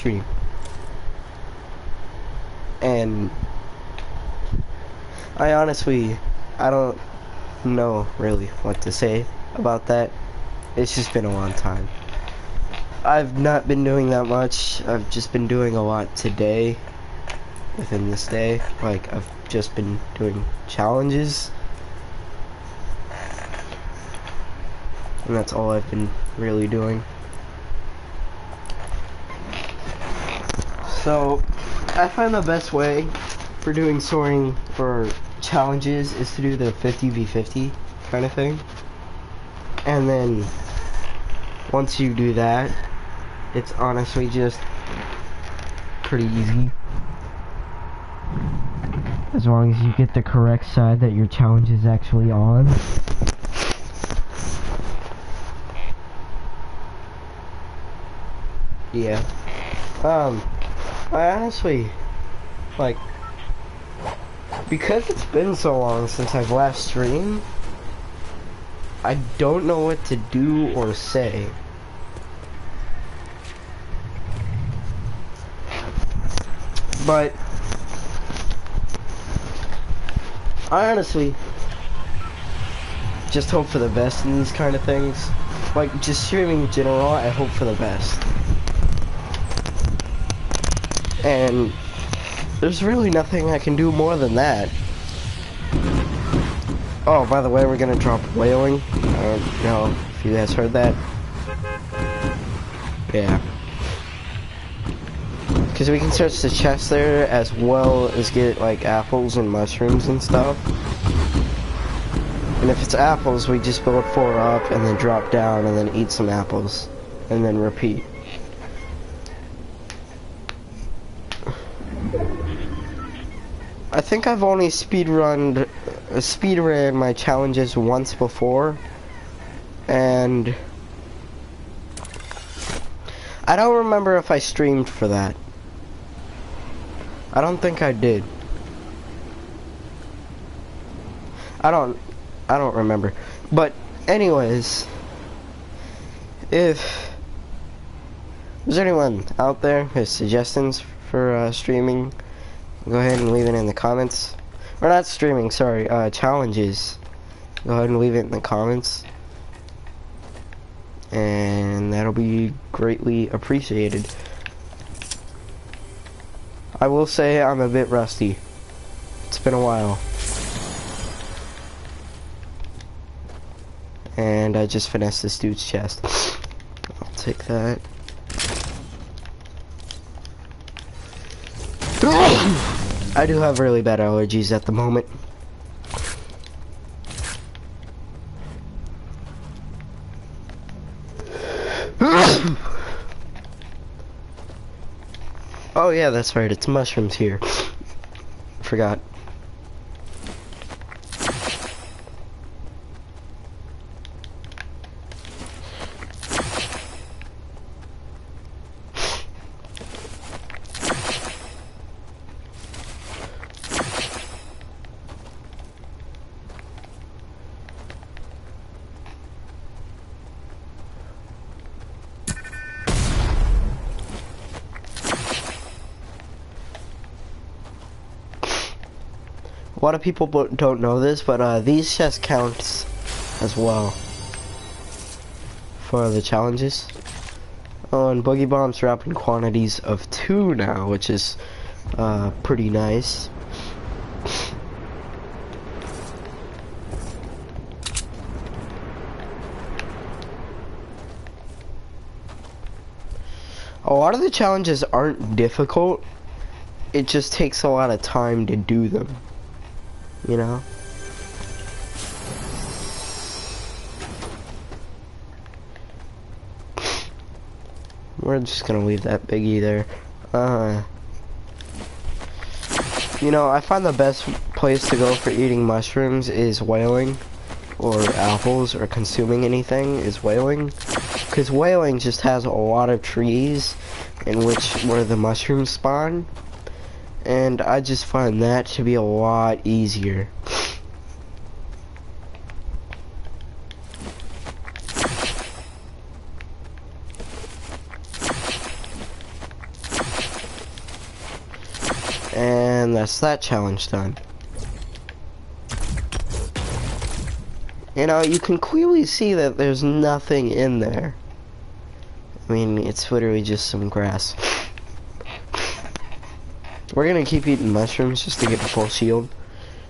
stream. And I don't know really what to say about that. It's just been a long time. I've not been doing that much. I've just been doing a lot today, within this day. Like, I've just been doing challenges. And that's all I've been really doing. So, I find the best way for doing soaring for challenges is to do the 50v50 kind of thing. And then, once you do that, it's honestly just pretty easy. As long as you get the correct side that your challenge is actually on. Yeah. I honestly, like, because it's been so long since I've last streamed, I don't know what to do or say. But I honestly just hope for the best in these kind of things. Like, just streaming in general, I hope for the best. And there's really nothing I can do more than that. Oh, by the way, we're gonna drop whaling. I don't know if you guys heard that. Yeah. Because we can search the chest there as well as get like apples and mushrooms and stuff. And if it's apples, we just build 4 up and then drop down and then eat some apples. And then repeat. I think I've only speedran my challenges once before. And I don't remember if I streamed for that. I don't think I did. I don't remember. But anyways, if there's anyone out there who has suggestions for streaming, go ahead and leave it in the comments. Or not streaming, sorry, challenges. Go ahead and leave it in the comments. And that'll be greatly appreciated. I will say I'm a bit rusty. It's been a while. And I just finessed this dude's chest. I'll take that. I do have really bad allergies at the moment. Oh yeah, that's right, it's mushrooms here. Forgot. A lot of people don't know this, but these chests counts as well for the challenges. Oh, and Boogie Bombs drop in quantities of 2 now, which is pretty nice. A lot of the challenges aren't difficult. It just takes a lot of time to do them. You know? We're just gonna leave that biggie there. You know, I find the best place to go for eating mushrooms is whaling, or apples, or consuming anything is whaling. Because whaling just has a lot of trees in where the mushrooms spawn. And I just find that to be a lot easier. And that's that challenge done. You know, you can clearly see that there's nothing in there. I mean, it's literally just some grass. We're gonna keep eating mushrooms just to get the full shield.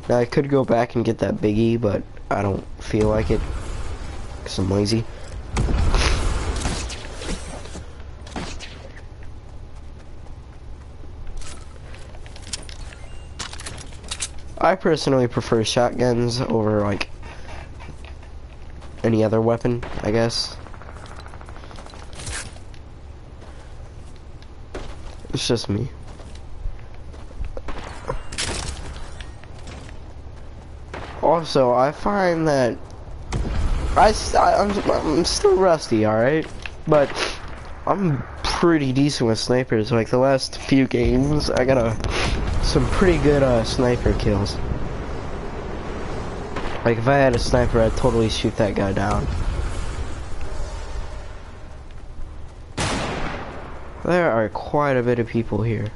Now, I could go back and get that biggie, but I don't feel like it, because I'm lazy. I personally prefer shotguns over, like, any other weapon, I guess. It's just me. Also, I find that I'm still rusty, alright? But I'm pretty decent with snipers. Like, the last few games, I got some pretty good sniper kills. Like, if I had a sniper, I'd totally shoot that guy down. There are quite a bit of people here.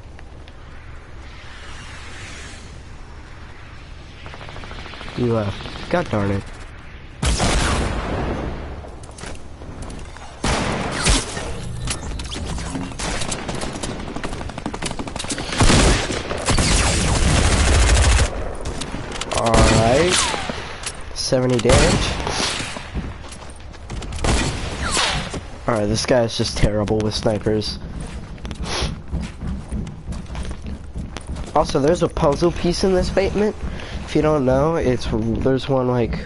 You left. God darn it. Alright. 70 damage. Alright, this guy is just terrible with snipers. Also, there's a puzzle piece in this basement. If you don't know, there's one like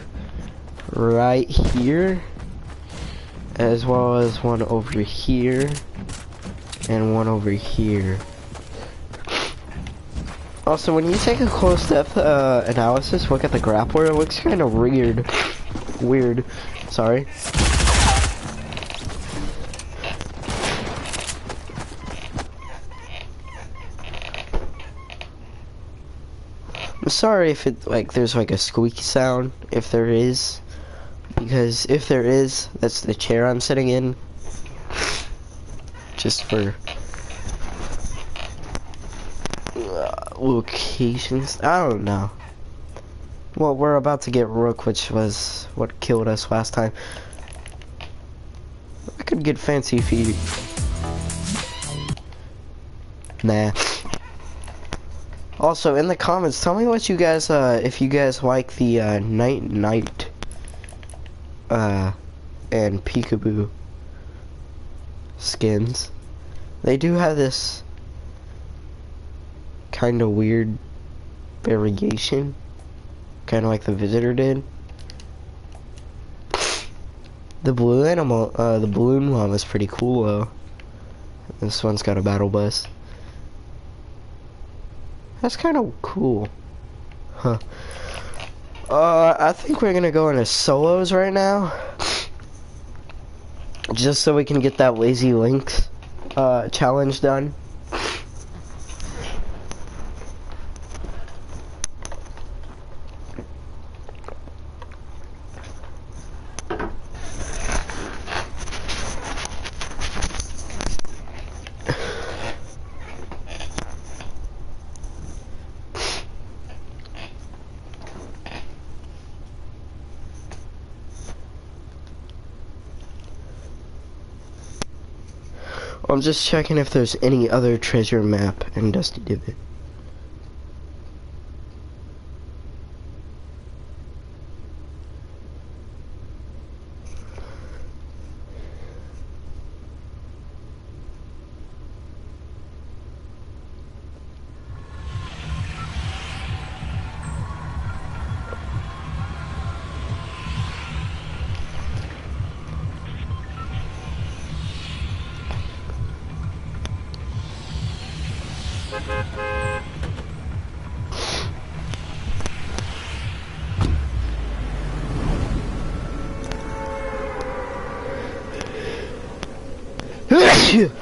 right here, as well as one over here, and one over here. Also, when you take a close depth analysis, look at the grappler. It looks kind of weird. Sorry. I'm sorry if there's like a squeaky sound, if there is, because if there is, that's the chair I'm sitting in. Just for locations, I don't know. Well, we're about to get Rook, which was what killed us last time. I could get fancy feet. Nah. Also, in the comments, tell me what you guys, if you guys like the, Night, and Peekaboo skins. They do have this kind of weird variation, kind of like the Visitor did. The blue animal, the balloon one was pretty cool, though. This one's got a battle bus. That's kind of cool. Huh. I think we're gonna go into solos right now. Just so we can get that Lazy Links challenge done. I'm just checking if there's any other treasure map in Dusty Divot.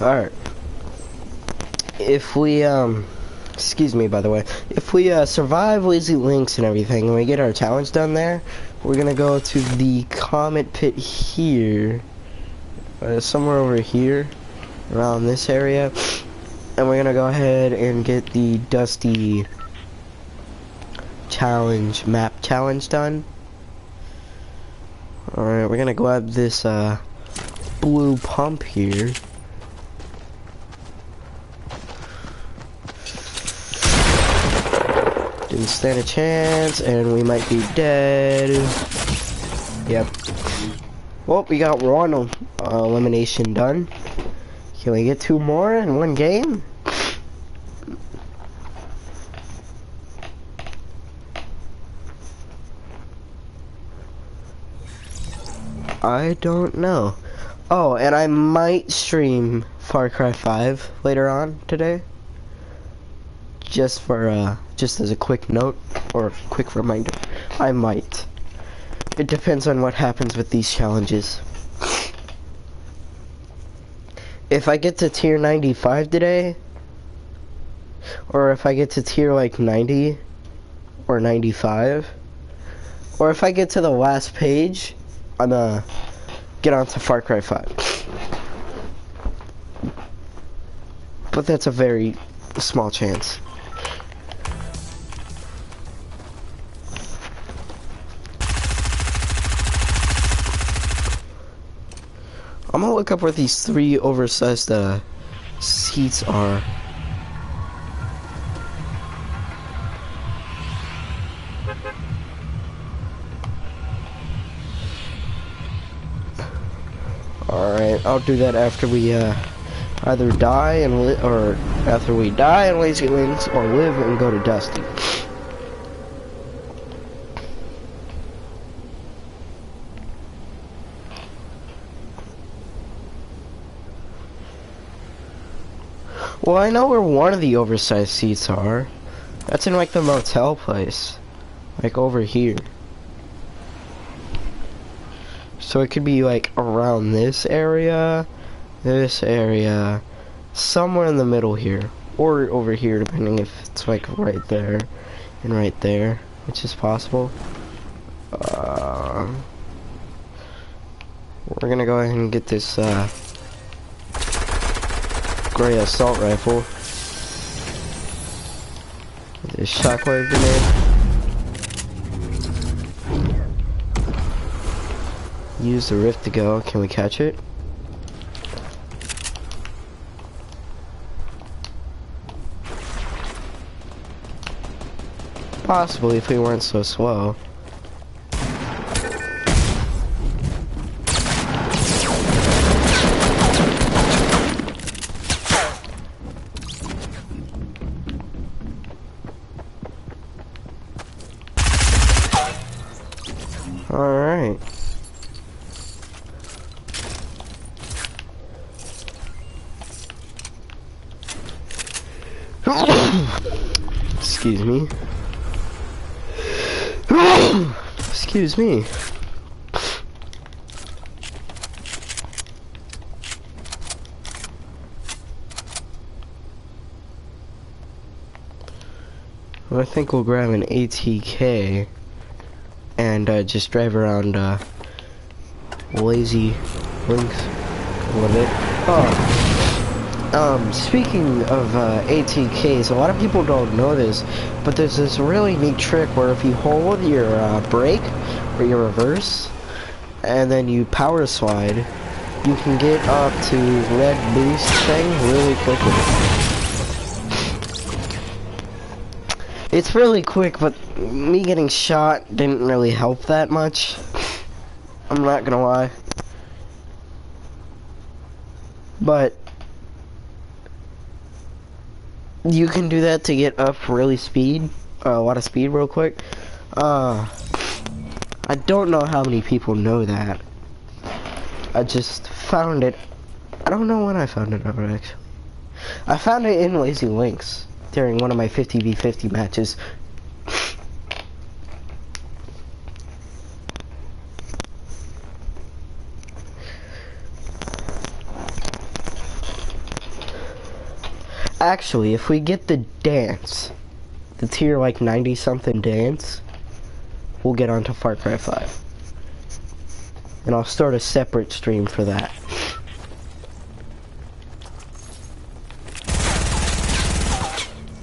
Alright. If we, excuse me, by the way. If we, survive Lazy Links and everything, and we get our challenge done there, we're gonna go to the Comet Pit here. Somewhere over here. Around this area. And we're gonna go ahead and get the Dusty challenge, map challenge done. Alright, we're gonna grab this blue pump here. Didn't stand a chance, and we might be dead. Yep. Well, we got one elimination done. Can we get 2 more in one game? I don't know. Oh, and I might stream Far Cry 5 later on today. Just for, just as a quick note, or quick reminder. I might. It depends on what happens with these challenges. If I get to tier 95 today, or if I get to tier like 90, or 95, or if I get to the last page, I'm gonna get on to Far Cry 5. But that's a very small chance. I'm gonna look up where these 3 oversized seats are. Alright, I'll do that after we either die and or after we die in Lazy Links, or live and go to Dusty. Well, I know where one of the oversized seats are. That's in like the motel place. Like over here. So it could be like around this area, somewhere in the middle here. Or over here, depending if it's like right there and right there, which is possible. We're gonna go ahead and get this gray assault rifle. This shockwave grenade. Use the rift to go. Can we catch it? Possibly if we weren't so slow. Alright. Excuse me. Excuse me. Well, I think we'll grab an ATK and just drive around Lazy Links a little bit. Speaking of ATKs, a lot of people don't know this, but there's this really neat trick where if you hold your brake or your reverse and then you power slide, you can get up to red boost thing really quickly. It's really quick, but me getting shot didn't really help that much. I'm not gonna lie. But you can do that to get up really speed, a lot of speed real quick. I don't know how many people know that. I just found it. I don't know when I found it ever, actually. I found it in Lazy Links during one of my 50v50 matches. Actually, if we get the dance, the tier like 90 something dance, we'll get onto Far Cry 5. And I'll start a separate stream for that.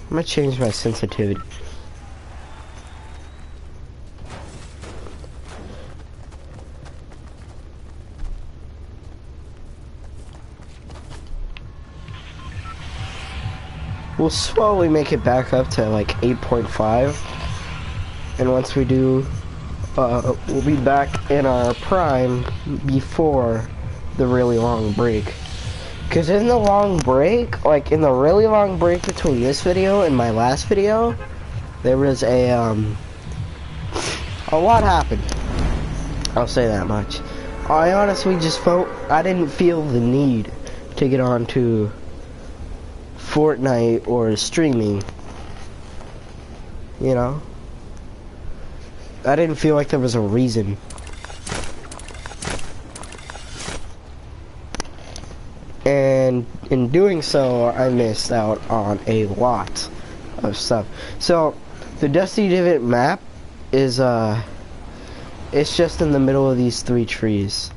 I'm gonna change my sensitivity. We'll slowly make it back up to like 8.5. And once we do, we'll be back in our prime before the really long break. Because in the long break, like in the really long break between this video and my last video, there was a lot happened. I'll say that much. I honestly just I didn't feel the need to get on to Fortnite or streaming. You know? I didn't feel like there was a reason. And in doing so, I missed out on a lot of stuff. So, the Dusty Divot map is, it's just in the middle of these 3 trees.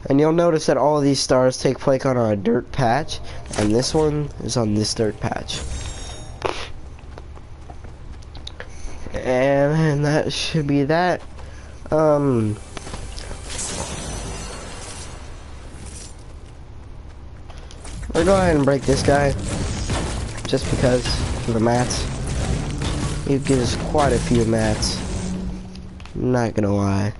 And you'll notice that all of these stars take place on a dirt patch, and this one is on this dirt patch. And that should be that. We'll go ahead and break this guy, just because of the mats. It gives quite a few mats. Not gonna lie.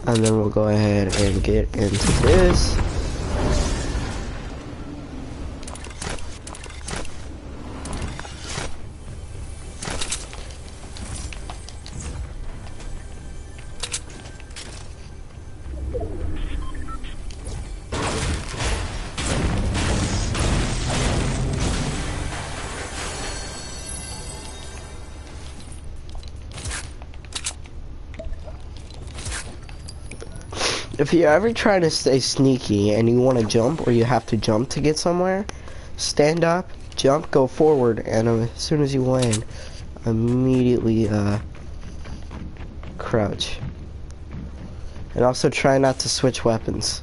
And then we'll go ahead and get into this. If you're ever trying to stay sneaky and you want to jump, or you have to jump to get somewhere, stand up, jump, go forward, and as soon as you land, immediately crouch. And also try not to switch weapons.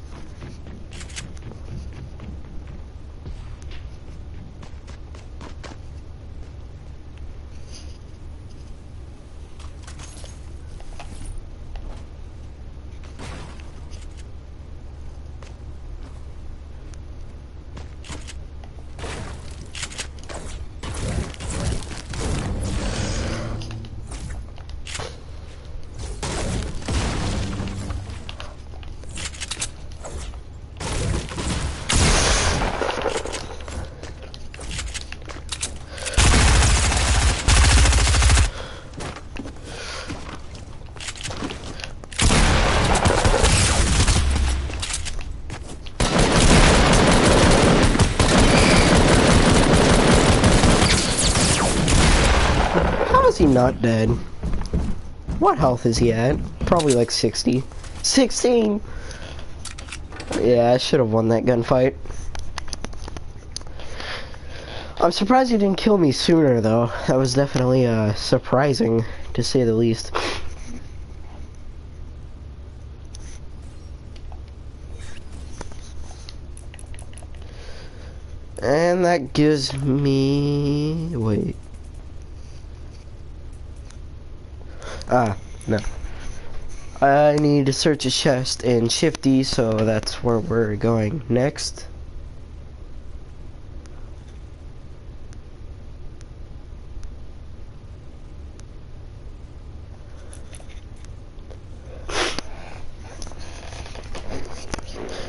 How is he not dead? What health is he at? Probably like 60. 16! Yeah, I should have won that gunfight. I'm surprised he didn't kill me sooner, though. That was definitely surprising, to say the least. And that gives me... wait. No. I need to search a chest in Shifty, so that's where we're going next.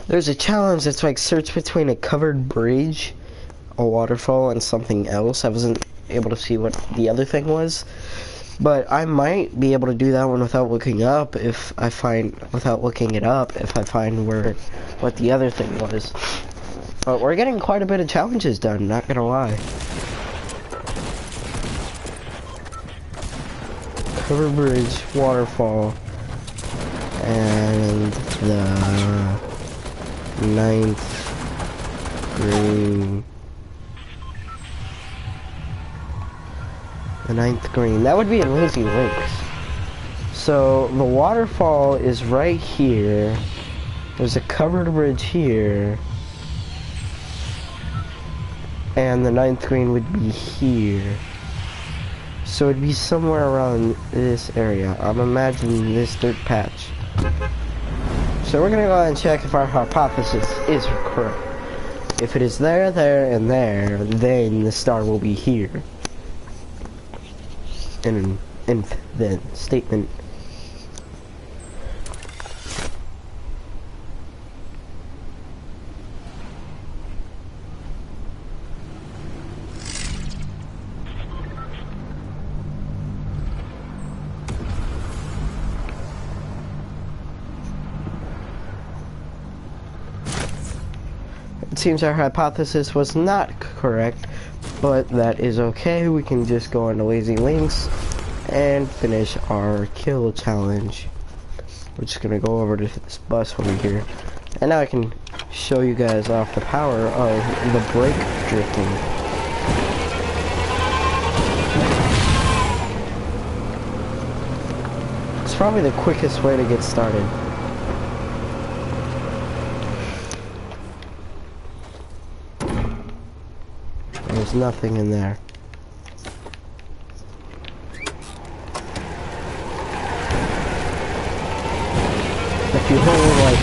There's a challenge that's like search between a covered bridge, a waterfall, and something else. I wasn't able to see what the other thing was. But I might be able to do that one without looking up if I find, without looking it up, if I find what the other thing was. But we're getting quite a bit of challenges done, not gonna lie. Cover bridge, waterfall, and the 9th green. The 9th green. That would be in Lazy Lakes. So the waterfall is right here. There's a covered bridge here. And the 9th green would be here. So it'd be somewhere around this area. I'm imagining this dirt patch. So we're gonna go ahead and check if our hypothesis is correct. If it is there, there, and there, then the star will be here. And then statement. It seems our hypothesis was not correct, but that is okay. We can just go on to Lazy Links and finish our kill challenge. We're just gonna go over to this bus over here, and now I can show you guys off the power of the brake drifting. It's probably the quickest way to get started. There's nothing in there. If you hold, like,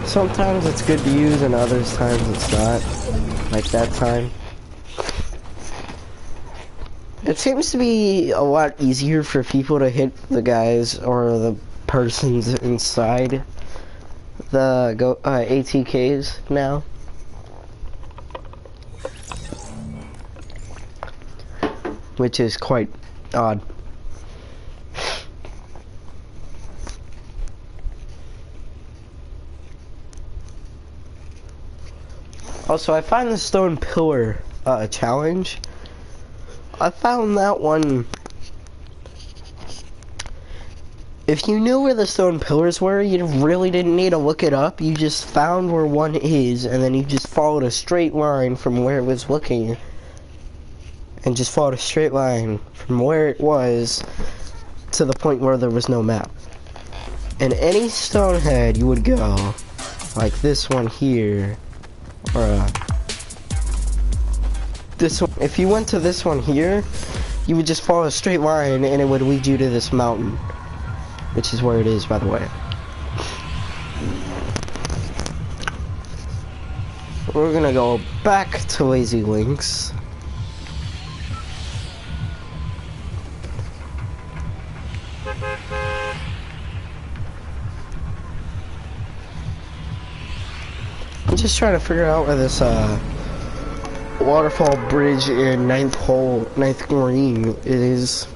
sometimes it's good to use and other times it's not. Like that time. It seems to be a lot easier for people to hit the guys or the persons inside the ATKs now. Which is quite odd. Also, I find the stone pillar challenge. I found that one. If you knew where the stone pillars were, you really didn't need to look it up. You just found where one is, and then you just followed a straight line from where it was looking. And just followed a straight line from where it was to the point where there was no map. And any stone head you would go, like this one here, or this one. If you went to this one here, you would just follow a straight line and it would lead you to this mountain. Which is where it is, by the way. We're gonna go back to Lazy Links. I'm just trying to figure out where this waterfall bridge in ninth green is.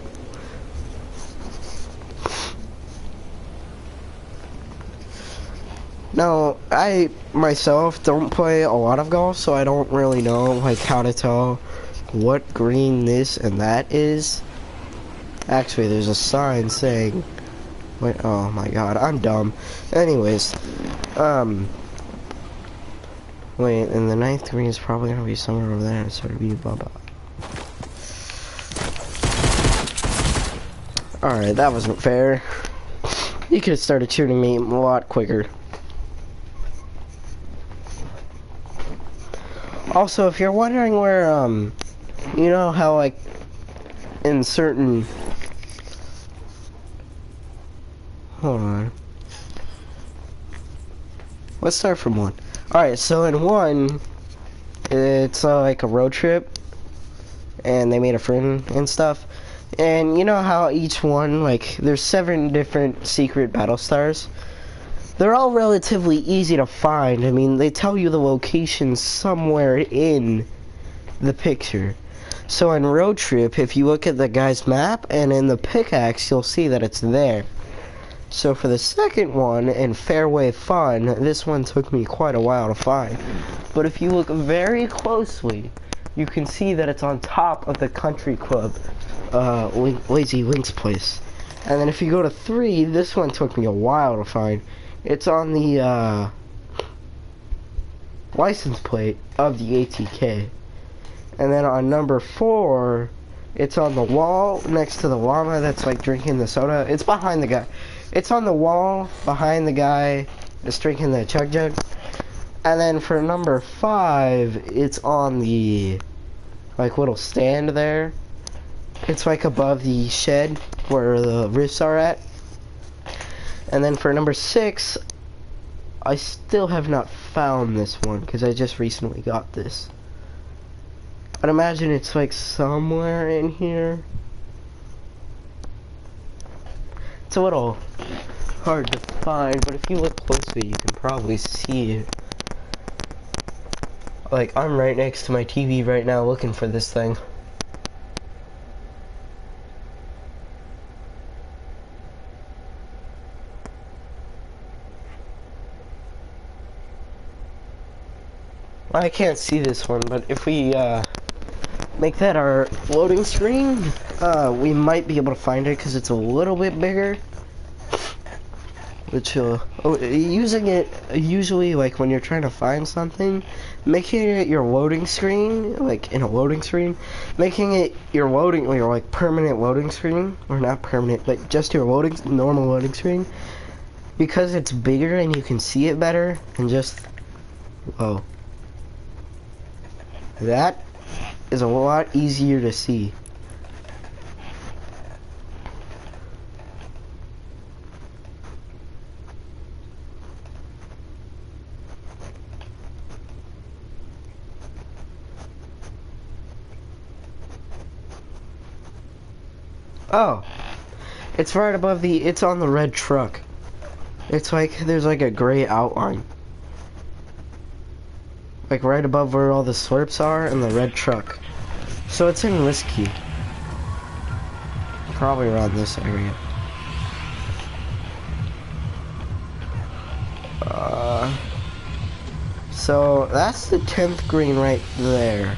Now, I myself don't play a lot of golf, so I don't really know like how to tell what green this and that is. Actually, there's a sign saying, wait, oh my god, I'm dumb. Anyways, wait, and the ninth green is probably gonna be somewhere over there, so it'll be blah blah. Alright, that wasn't fair. You could have started shooting me a lot quicker. Also, if you're wondering where, you know how, like, in certain... Hold on. Let's start from one. Alright, so in one, it's, like, a road trip, and they made a friend and stuff. And you know how each one, like, there's 7 different secret battle stars? They're all relatively easy to find. I mean, they tell you the location somewhere in the picture. So in Road Trip, if you look at the guy's map and in the pickaxe, you'll see that it's there. So for the second one, in Fairway Fun, this one took me quite a while to find. But if you look very closely, you can see that it's on top of the Country Club, Lazy Links place. And then if you go to 3, this one took me a while to find. It's on the license plate of the ATK. And then on number 4, it's on the wall next to the llama that's like drinking the soda. It's behind the guy. It's on the wall behind the guy that's drinking the chug jug. And then for number 5, it's on the like little stand there. It's like above the shed where the rifts are at. And then for number 6, I still have not found this one because I just recently got this. I'd imagine it's like somewhere in here. It's a little hard to find, but if you look closely, you can probably see it. Like, I'm right next to my TV right now looking for this thing. I can't see this one, but if we make that our loading screen, we might be able to find it because it's a little bit bigger. Which, using it, usually, like, when you're trying to find something, making it your loading screen, like, in a loading screen, making it your loading, or your, like, permanent loading screen, or not permanent, but just your loading, normal loading screen, because it's bigger and you can see it better, and just, oh. That is a lot easier to see. Oh, it's right above the, it's on the red truck. It's like, there's like a gray outline. Like right above where all the slurps are and the red truck. So it's in Risky. Probably around this area. So that's the 10th green right there.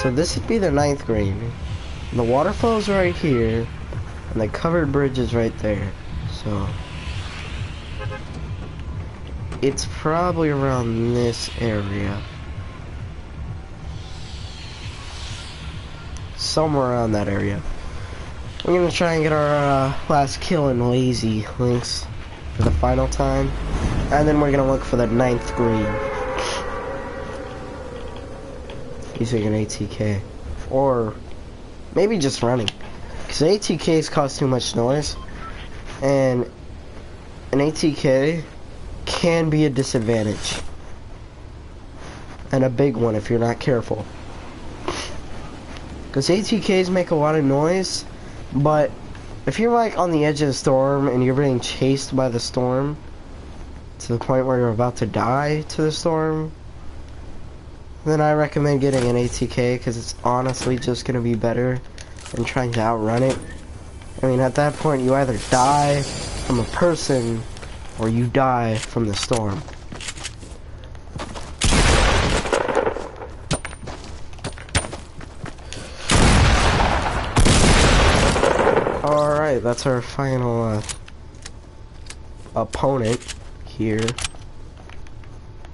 So this would be the 9th green. And the waterfall's right here. And the covered bridge is right there. So it's probably around this area. Somewhere around that area. We're gonna try and get our last kill in Lazy Links for the final time. And then we're gonna look for the 9th green. Using an ATK. Or maybe just running. Because ATKs cause too much noise. And an ATK can be a disadvantage. And a big one if you're not careful. Because ATKs make a lot of noise, but if you're like on the edge of the storm and you're being chased by the storm to the point where you're about to die to the storm, then I recommend getting an ATK because it's honestly just going to be better than trying to outrun it. I mean, at that point you either die from a person or you die from the storm. Alright, that's our final opponent here.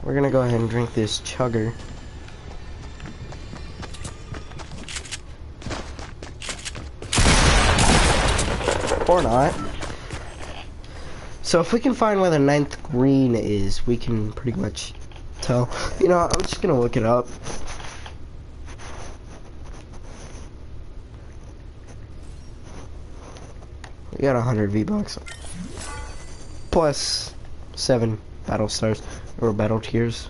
We're gonna go ahead and drink this chugger. Or not. So if we can find where the 9th green is, we can pretty much tell. You know, I'm just gonna look it up. We got 100 V-Bucks. Plus 7 battle stars, or battle tiers.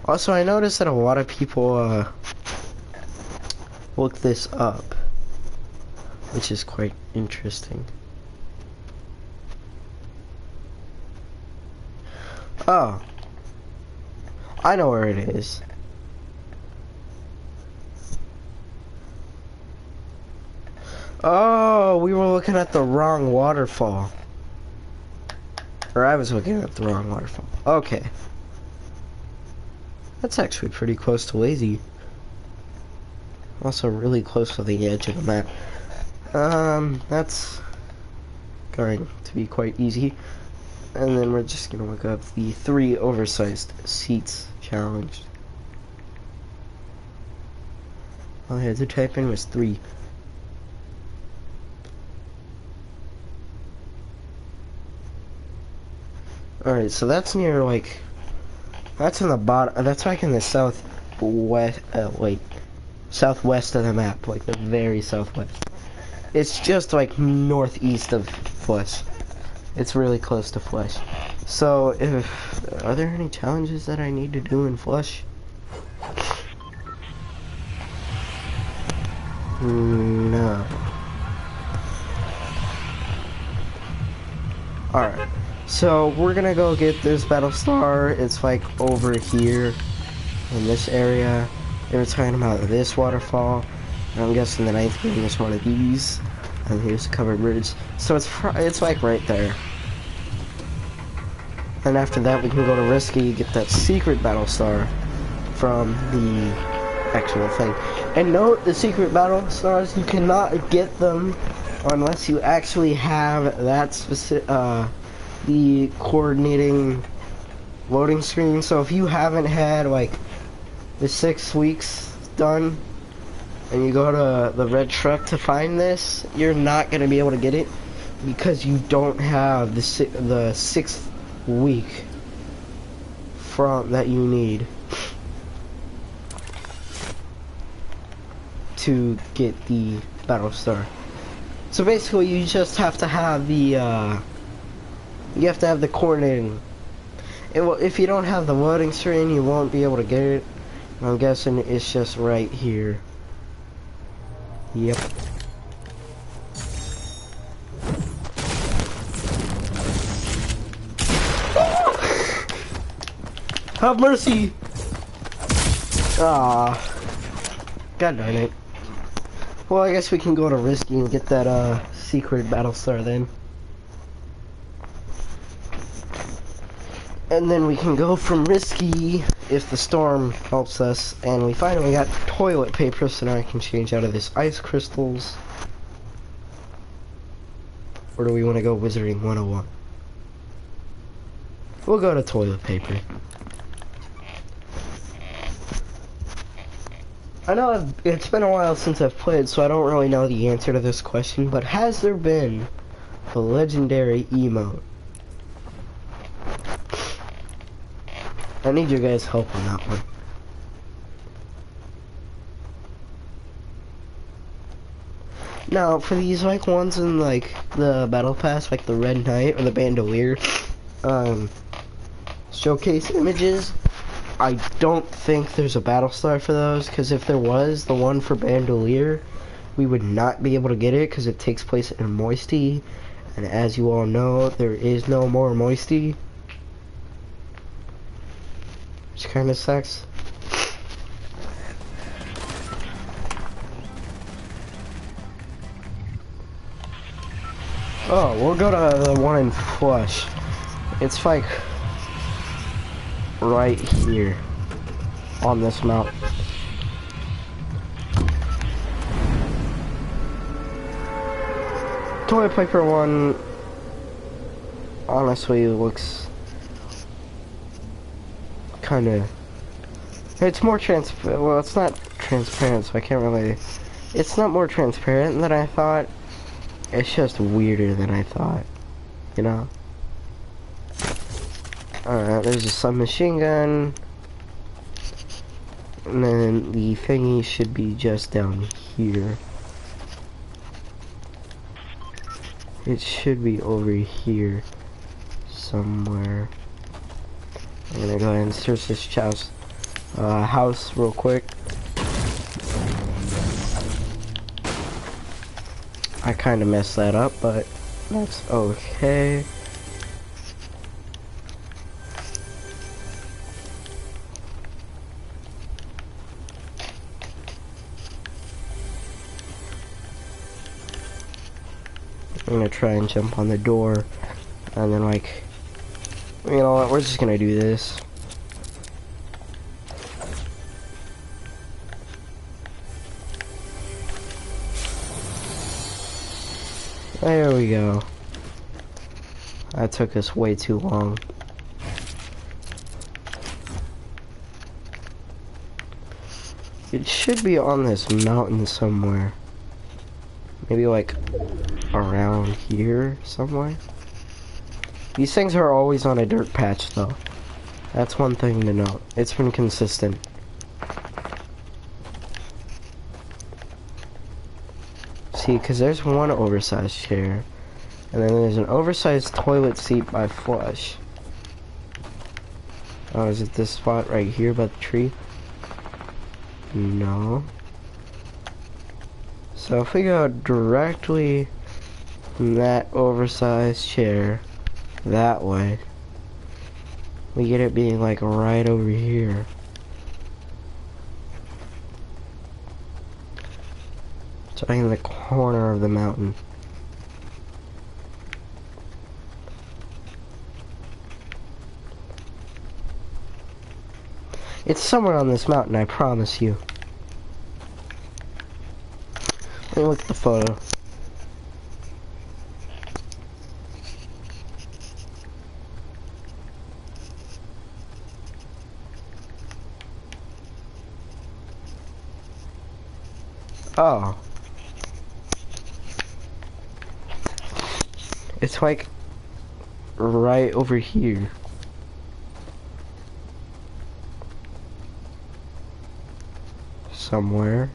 Also, I noticed that a lot of people look this up, which is quite interesting. Oh, I know where it is. Oh, we were looking at the wrong waterfall. Or I was looking at the wrong waterfall. Okay. That's actually pretty close to Lazy. Also really close to the edge of the map. That's going to be quite easy. And then we're just gonna look up the 3 oversized seats challenge. All I had to type in was 3. Alright, so that's near, like, that's in the bottom, that's like in the southwest, southwest of the map, like the very southwest. It's just like northeast of Flesh. It's really close to Flesh. So, are there any challenges that I need to do in Flesh? No. Alright. So, we're gonna go get this battle star. It's like over here in this area. They were talking about this waterfall. And I'm guessing the 9th game is one of these. And here's the covered bridge. So it's like right there. And after that we can go to Risky, get that secret battle star from the actual thing. And note, the secret battle stars, you cannot get them unless you actually have that specific, the coordinating loading screen. So if you haven't had like the 6 weeks done, and you go to the red truck to find this, you're not going to be able to get it because you don't have the 6th week from that you need to get the battle star. So basically you just have to have the you have to have the coordinating. If you don't have the loading screen, you won't be able to get it. I'm guessing it's just right here. Yep. Have mercy! Ah, god darn it. Well, I guess we can go to Risky and get that secret battle star then. And then we can go from Risky if the storm helps us, and we finally got toilet paper, so now I can change out of this ice crystals. Or do we want to go Wizarding 101? We'll go to toilet paper. I know it's been a while since I've played, so I don't really know the answer to this question, but has there been a legendary emote? I need your guys' help on that one. Now, for these like ones in like the battle pass, like the Red Knight or the Bandolier showcase images, I don't think there's a battle star for those, because if there was, the one for Bandolier, we would not be able to get it because it takes place in Moisty, and as you all know, there is no more Moisty. Which kind of sucks. Oh, we'll go to the one in Flush. It's like right here on this mountain. Toilet paper one honestly looks kind of, it's more well, it's not transparent, so I can't really, it's not more transparent than I thought, it's just weirder than I thought, you know? Alright, there's a submachine gun, and then the thingy should be just down here. It should be over here somewhere. I'm gonna go ahead and search this house real quick. I kind of messed that up, but that's okay. I'm gonna try and jump on the door, and then like, you know what, we're just gonna do this. There we go. That took us way too long. It should be on this mountain somewhere. Maybe like around here somewhere. These things are always on a dirt patch, though. That's one thing to note. It's been consistent. See, because there's one oversized chair. And then there's an oversized toilet seat by Flush. Oh, is it this spot right here by the tree? No. So if we go directly from that oversized chair that way, we get it being like right over here. It's right in the corner of the mountain. It's somewhere on this mountain, I promise you. Let me look at the photo. Oh. It's like right over here. Somewhere.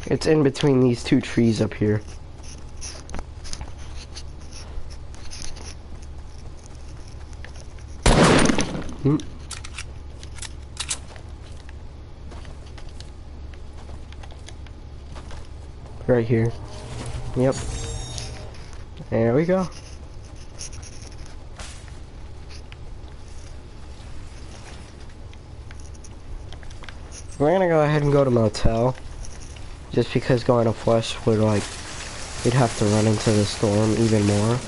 It's in between these two trees up here. Right here. Yep. There we go. We're gonna go ahead and go to motel. Just because going to Flush would like, we'd have to run into the storm even more.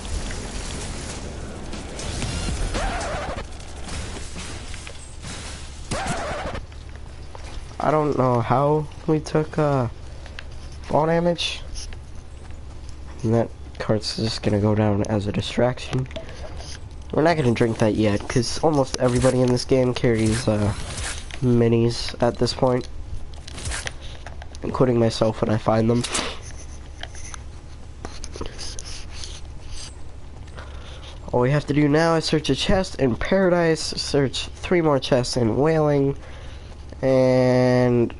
I don't know how we took fall damage. And that cart's just gonna go down as a distraction. We're not gonna drink that yet, because almost everybody in this game carries minis at this point. Including myself when I find them. All we have to do now is search a chest in Paradise, search 3 more chests in Wailing, and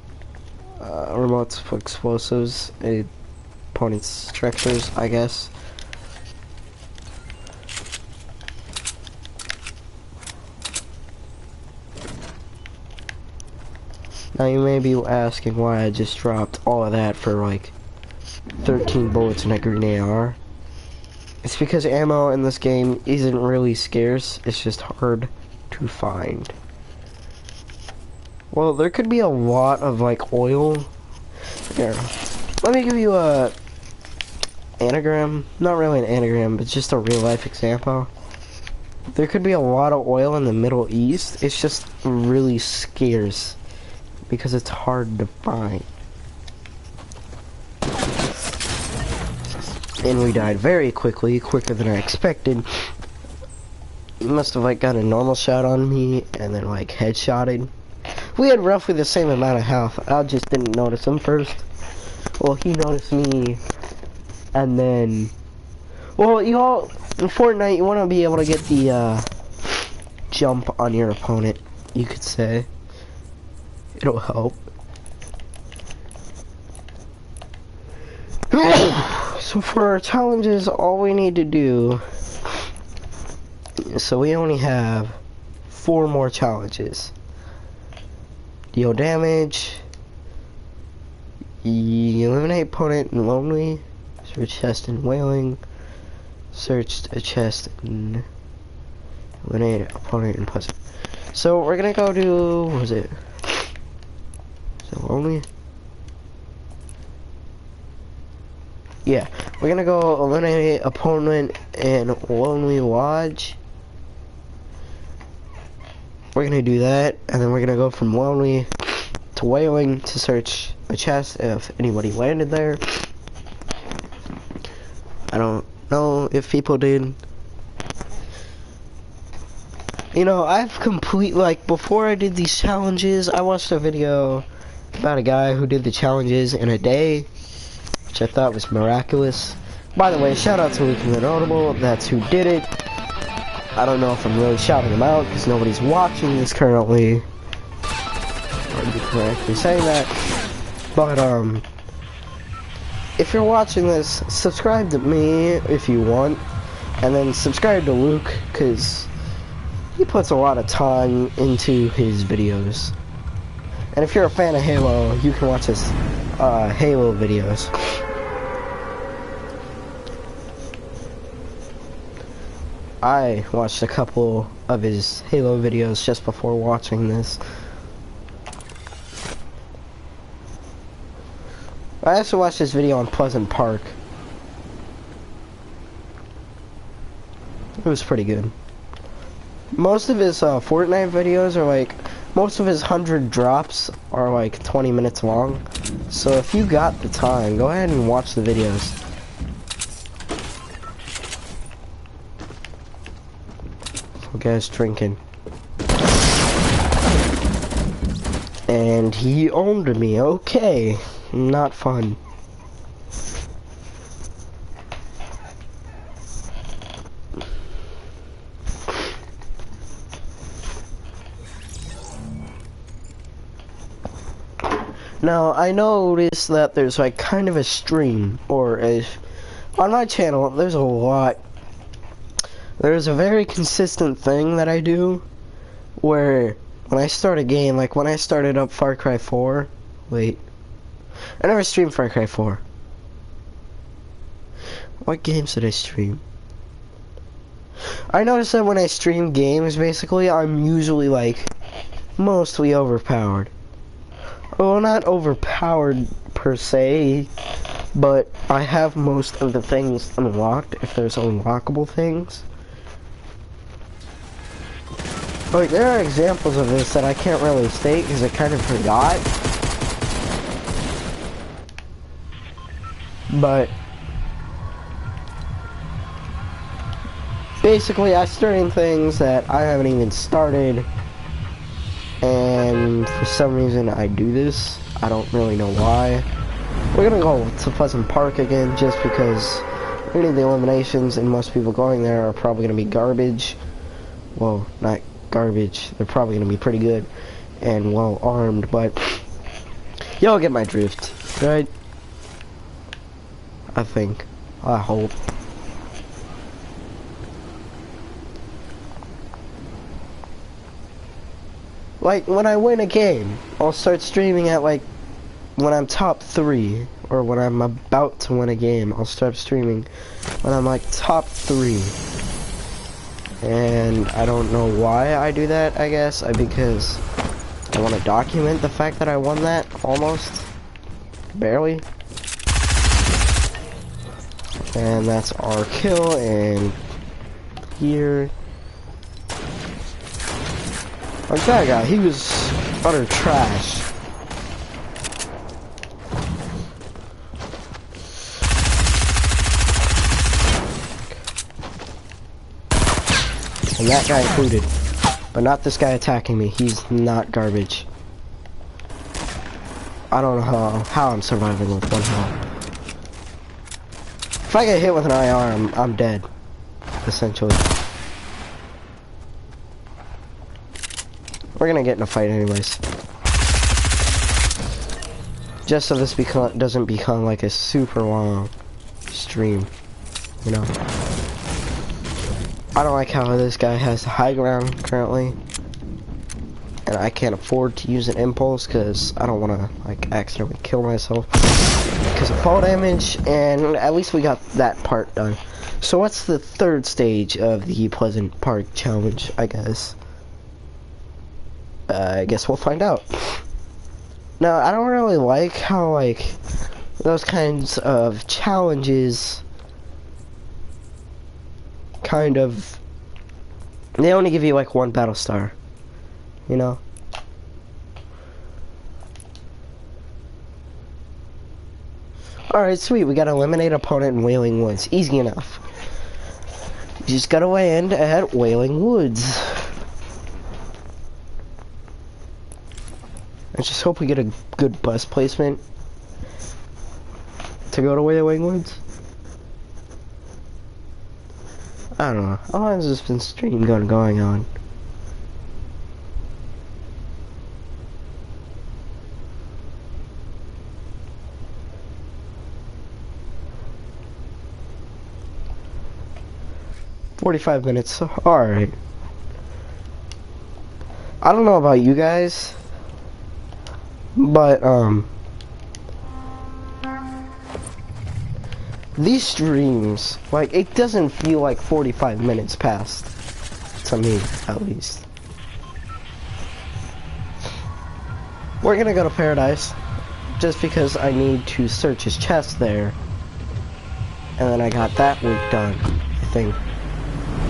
remote explosives, opponent structures, I guess. Now you may be asking why I just dropped all of that for like 13 bullets in a green AR. It's because ammo in this game isn't really scarce, it's just hard to find. Well, there could be a lot of like oil. Here, let me give you a anagram. Not really an anagram, but just a real life example. There could be a lot of oil in the Middle East, it's just really scarce. Because it's hard to find. And we died very quickly, quicker than I expected. He must have like got a normal shot on me and then like headshotted. We had roughly the same amount of health. I just didn't notice him first. Well, he noticed me. And then, well, you all in Fortnite you want to be able to get the jump on your opponent, you could say. It'll help. So for our challenges, all we need to do, so we only have 4 more challenges. Deal damage, eliminate opponent in Lonely, search chest in Wailing, search a chest in eliminate opponent in Puzzle. So we're gonna go to, what was it? So Lonely? Yeah, we're gonna go eliminate opponent in Lonely Lodge. We're gonna do that, and then we're gonna go from Lonely to Wailing to search a chest if anybody landed there. I don't know if people did. You know, like, before I did these challenges, I watched a video about a guy who did the challenges in a day, which I thought was miraculous. By the way, shout out to Luke the Notable, that's who did it. I don't know if I'm really shouting him out, because nobody's watching this currently. I'd be correctly saying that. But, if you're watching this, subscribe to me if you want, and then subscribe to Luke, because he puts a lot of time into his videos. And if you're a fan of Halo, you can watch his Halo videos. I watched a couple of his Halo videos just before watching this. I also watched this video on Pleasant Park. It was pretty good. Most of his Fortnite videos are like, most of his 100 drops are like 20 minutes long. So if you got the time, go ahead and watch the videos. The guy's drinking. And he owned me, okay. Not fun. Now, I noticed that there's like kind of a stream, or on my channel, there's a very consistent thing that I do, where when I start a game, like when I started up Far Cry 4, wait, I never streamed Far Cry 4. What games did I stream? I noticed that when I stream games, basically, I'm usually like, mostly overpowered. Well, not overpowered per se, but I have most of the things unlocked, if there's unlockable things. Like, there are examples of this that I can't really state because I kind of forgot. But basically, I started things that I haven't even started. And for some reason I do this. I don't really know why. We're gonna go to Pleasant Park again just because we're gonna do the eliminations and most people going there are probably gonna be garbage. Well, not garbage. They're probably gonna be pretty good and well armed, but y'all get my drift, right? I think. I hope. Like, when I win a game, I'll start streaming at, like, when I'm top 3, or when I'm about to win a game, I'll start streaming when I'm, like, top 3. And I don't know why I do that, I guess, because I want to document the fact that I won that, almost. Barely. And that's our kill, and here... Like that guy, he was utter trash. And that guy included. But not this guy attacking me, he's not garbage. I don't know how I'm surviving with one health. If I get hit with an IR, I'm dead. Essentially. We're gonna get in a fight anyways. Just so this doesn't become like a super long stream, you know. I don't like how this guy has the high ground currently. And I can't afford to use an impulse because I don't want to like accidentally kill myself because of fall damage, and at least we got that part done. So what's the third stage of the Pleasant Park challenge, I guess? I guess we'll find out. Now, I don't really like how, like, those kinds of challenges kind of, they only give you, like, one battle star, you know? Alright, sweet. We gotta eliminate opponent in Wailing Woods. Easy enough. You just gotta land at Wailing Woods. I just hope we get a good bus placement to go to Wailing Woods. I don't know. How long has this been stream going on? "45 minutes. Alright. I don't know about you guys, but, these streams, like, it doesn't feel like 45 minutes passed. To me, at least. We're gonna go to Paradise, just because I need to search his chest there. And then I got that week done, I think.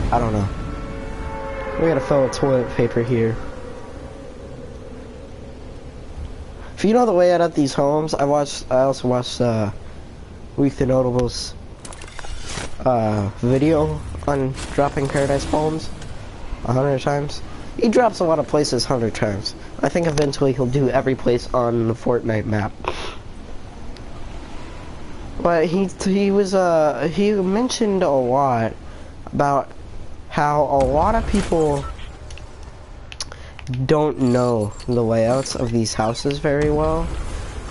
I don't know. We gotta fill a toilet paper here. If you know the way out of these homes, I also watched, Week the Notables video on dropping Paradise Poems 100 times. He drops a lot of places 100 times. I think eventually he'll do every place on the Fortnite map. But he mentioned a lot about how a lot of people don't know the layouts of these houses very well.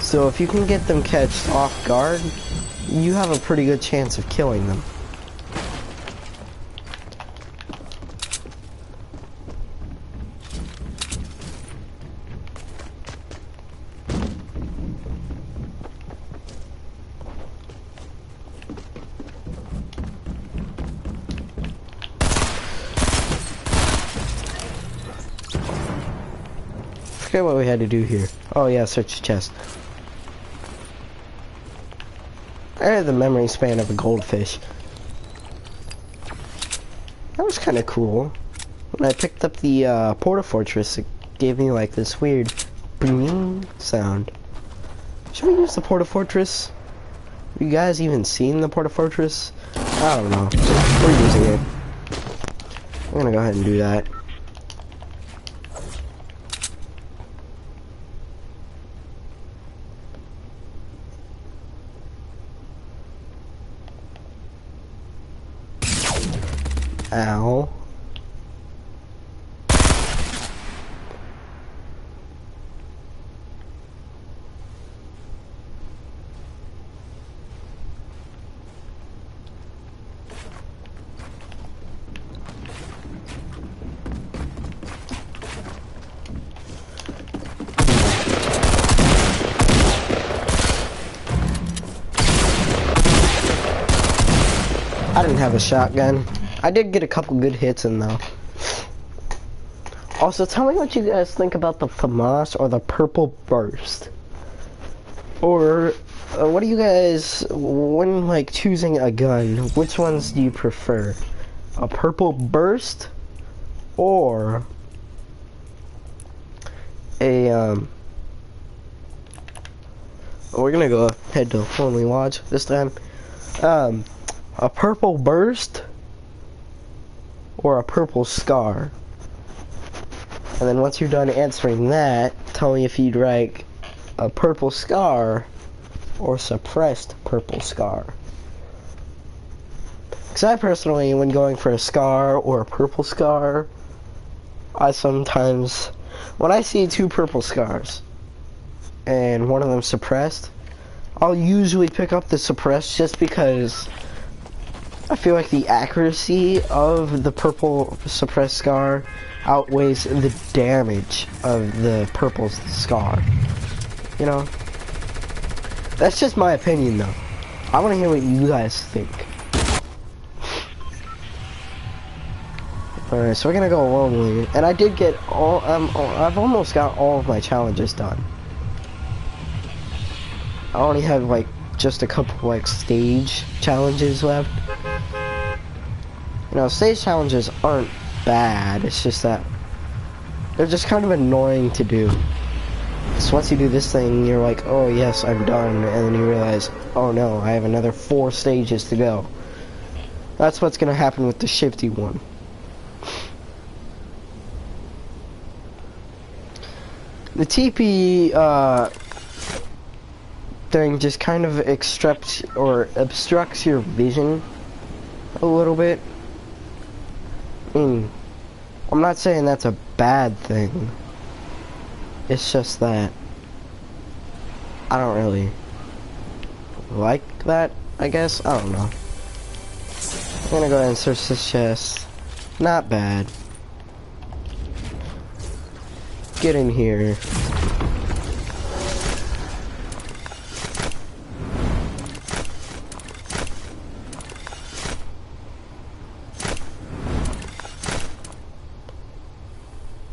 So if you can get them catched off guard, you have a pretty good chance of killing them. Forget what we had to do here. Oh yeah, search the chest. I had the memory span of a goldfish. That was kind of cool. When I picked up the Porta Fortress, it gave me like this weird booming sound. Should we use the Porta Fortress? Have you guys even seen the Porta Fortress? I don't know. We're using it. I'm gonna go ahead and do that. Ow. I didn't have a shotgun. I did get a couple good hits in though. Also, tell me what you guys think about the FAMAS or the Purple Burst. Or, what do you guys, when like choosing a gun, which ones do you prefer? A Purple Burst or a, we're gonna go ahead to Lonely Lodge this time. A Purple Burst or a Purple Scar. And then once you're done answering that, tell me if you'd like a Purple Scar or suppressed Purple Scar. Because I personally, when going for a Scar or a Purple Scar, I sometimes, when I see two Purple Scars and one of them suppressed, I'll usually pick up the suppressed just because I feel like the accuracy of the Purple suppressed Scar outweighs the damage of the Purple Scar. You know? That's just my opinion though. I want to hear what you guys think. Alright, so we're gonna go lonely. And I did get all, I've almost got all of my challenges done. I only have like just a couple like stage challenges left. You know, stage challenges aren't bad, it's just that they're just kind of annoying to do. So once you do this thing, you're like, oh yes, I'm done, and then you realize, oh no, I have another 4 stages to go. That's what's gonna happen with the shifty one. The TP thing just kind of obstructs your vision a little bit. I mean, I'm not saying that's a bad thing. It's just that I don't really like that, I guess. I don't know. I'm gonna go ahead and search this chest. Not bad. Get in here.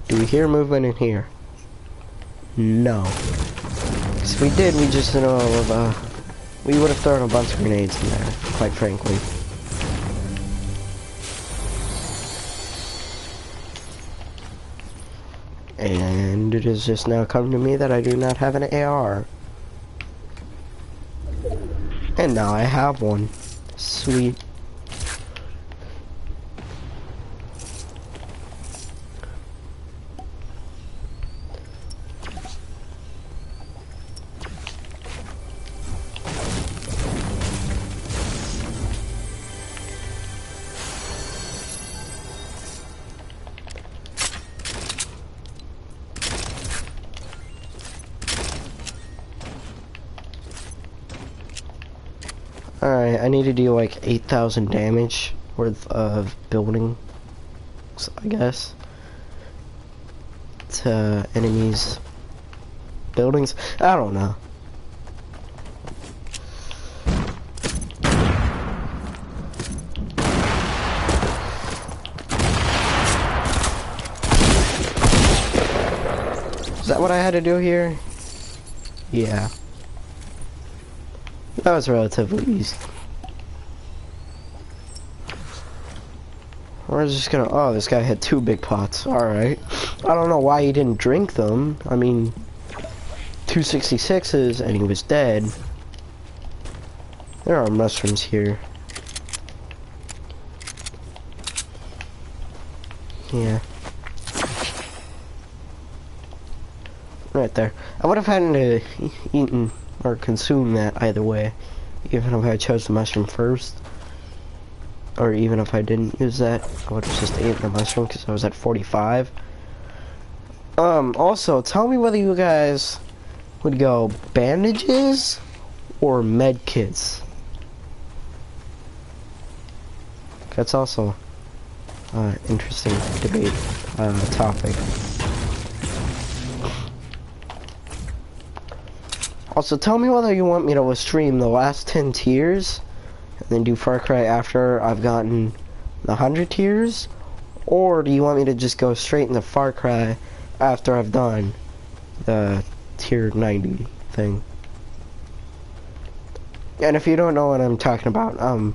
Do we hear movement in here? No. If we did, we just we would have thrown a bunch of grenades in there, quite frankly. And it has just now come to me that I do not have an AR. And now I have one. Sweet. Alright, I need to do like 8,000 damage worth of building, I guess, to enemies' buildings. I don't know. Is that what I had to do here? Yeah. That was relatively easy. We're just gonna, oh, this guy had 2 big pots. Alright. I don't know why he didn't drink them. I mean, 266s and he was dead. There are mushrooms here. Yeah. Right there. I would have had to eaten or consume that either way, even if I chose the mushroom first, or even if I didn't use that, I would have just eaten the mushroom because I was at 45. Also, tell me whether you guys would go bandages or med kits. That's also interesting debate topic. Also, tell me whether you want me to stream the last 10 tiers and then do Far Cry after I've gotten the 100 tiers, or do you want me to just go straight into Far Cry after I've done the tier 90 thing? And if you don't know what I'm talking about,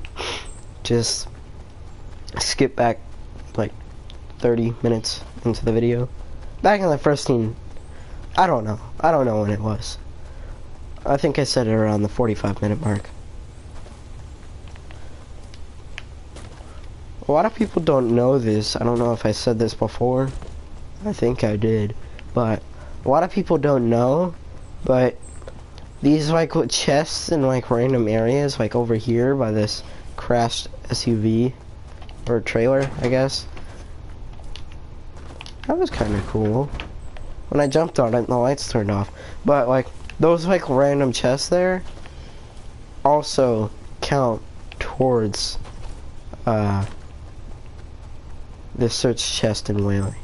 just skip back like 30 minutes into the video. Back in the first team, I don't know when it was. I think I said it around the 45-minute mark. A lot of people don't know this. I don't know if I said this before. I think I did. But a lot of people don't know. But these like chests in like random areas, like over here by this crashed SUV or trailer, I guess. That was kind of cool. When I jumped on it, the lights turned off. But like those like random chests there also count towards this search chest in Whaley.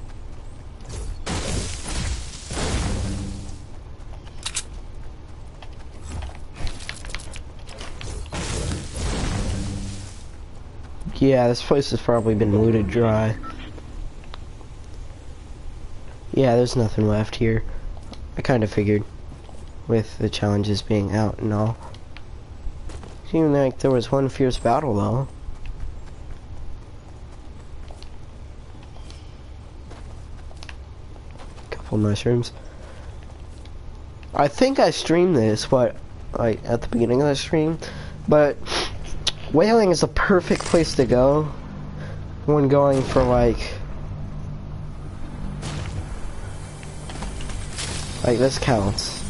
Yeah, this place has probably been looted dry. Yeah, there's nothing left here. I kind of figured, with the challenges being out and all. Seemed like there was one fierce battle though. Couple mushrooms. I think I streamed this, but like at the beginning of the stream, but whaling is the perfect place to go when going for like this counts.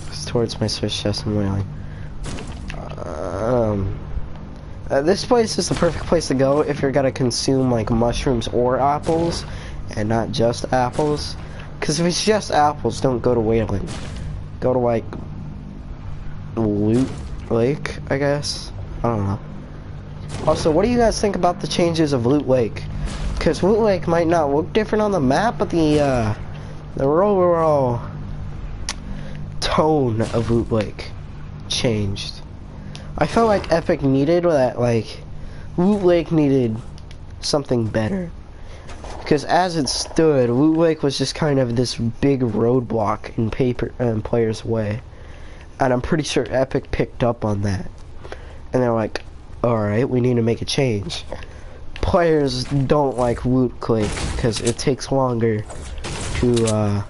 It's towards my search chest and whaling. This place is the perfect place to go if you're gonna consume like mushrooms or apples, and not just apples. Because if it's just apples, don't go to whaling. Go to like Loot Lake, I guess. I don't know. Also, what do you guys think about the changes of Loot Lake? Because Loot Lake might not look different on the map, but the overall tone of Loot Lake changed. I felt like Epic needed that, like, Loot Lake needed something better. Because as it stood, Loot Lake was just kind of this big roadblock in players' way. And I'm pretty sure Epic picked up on that. And they're like, alright, we need to make a change. Players don't like Loot Lake because it takes longer to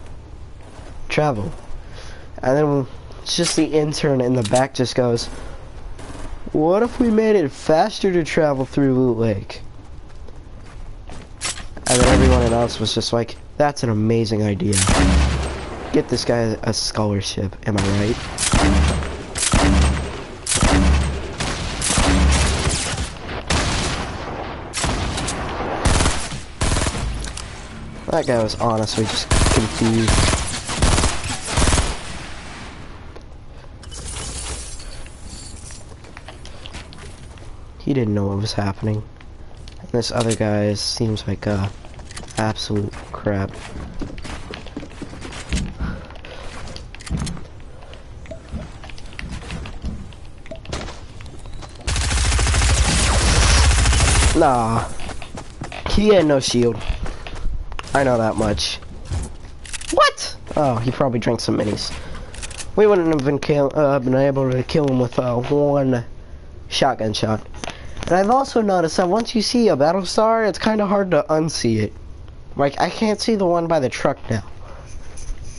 travel. And then just the intern in the back just goes, what if we made it faster to travel through Loot Lake? And then everyone else was just like, that's an amazing idea. Get this guy a scholarship, am I right? That guy was honestly just confused. He didn't know what was happening. And this other guy seems like absolute crap. Nah, he had no shield. I know that much. What? Oh, he probably drank some minis. We wouldn't have been able to kill him with one shotgun shot. And I've also noticed that once you see a battle star, it's kind of hard to unsee it. Like, I can't see the one by the truck now.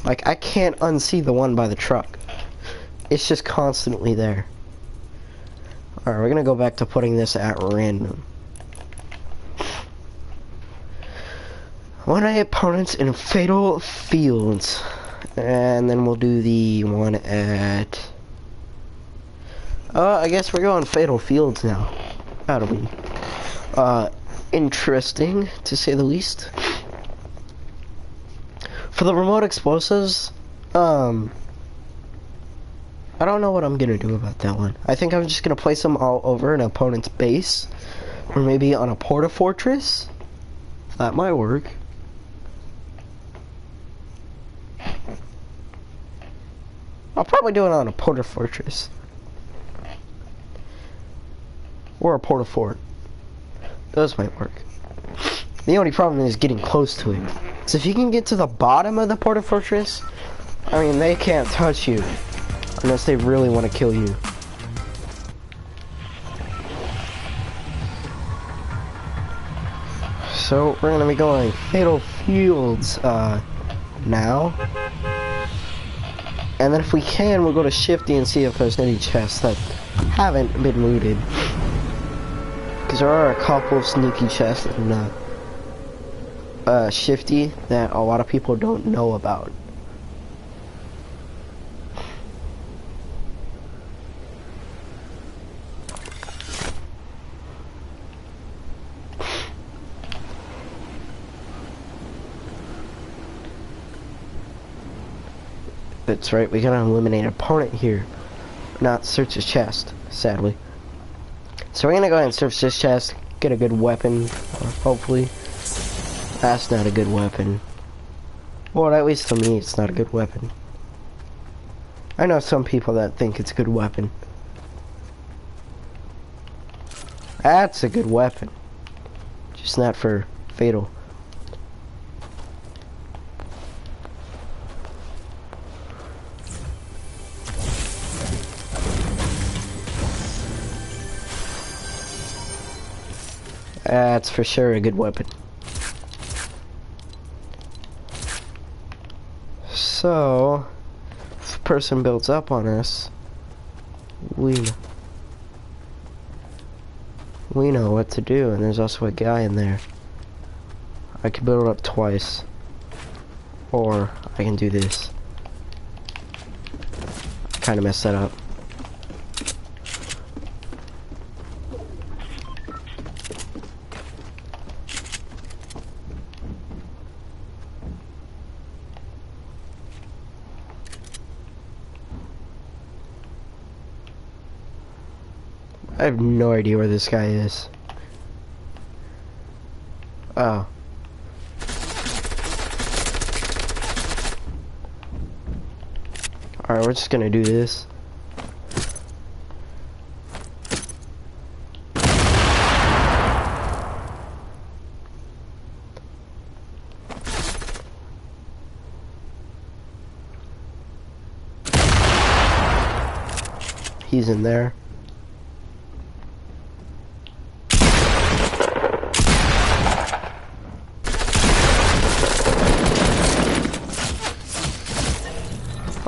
Like, I can't unsee the one by the truck. It's just constantly there. Alright, we're gonna go back to putting this at random. 1A opponents in Fatal Fields. And then we'll do the one at... I guess we're going Fatal Fields now. That'll be interesting, to say the least. For the remote explosives, I don't know what I'm gonna do about that one. I think I'm just gonna place them all over an opponent's base, or maybe on a porta fortress. That might work. I'll probably do it on a porta fortress. Or a porta fort. Those might work. The only problem is getting close to it. So if you can get to the bottom of the porta fortress, I mean, they can't touch you. Unless they really want to kill you. So we're gonna be going Fatal Fields now. And then if we can, we'll go to Shifty and see if there's any chests that haven't been looted. Because there are a couple of sneaky chests in Shifty that a lot of people don't know about. That's right, we gotta eliminate an opponent here, not search his chest, sadly. So we're gonna go ahead and search this chest, get a good weapon, hopefully. That's not a good weapon. Well, at least to me, it's not a good weapon. I know some people that think it's a good weapon. That's a good weapon. Just not for Fatal. That's for sure a good weapon. So, person builds up on us, we know what to do, and there's also a guy in there. I can build it up twice, or I can do this. I kind of messed that up. I have no idea where this guy is. Oh. Alright, we're just gonna do this. He's in there.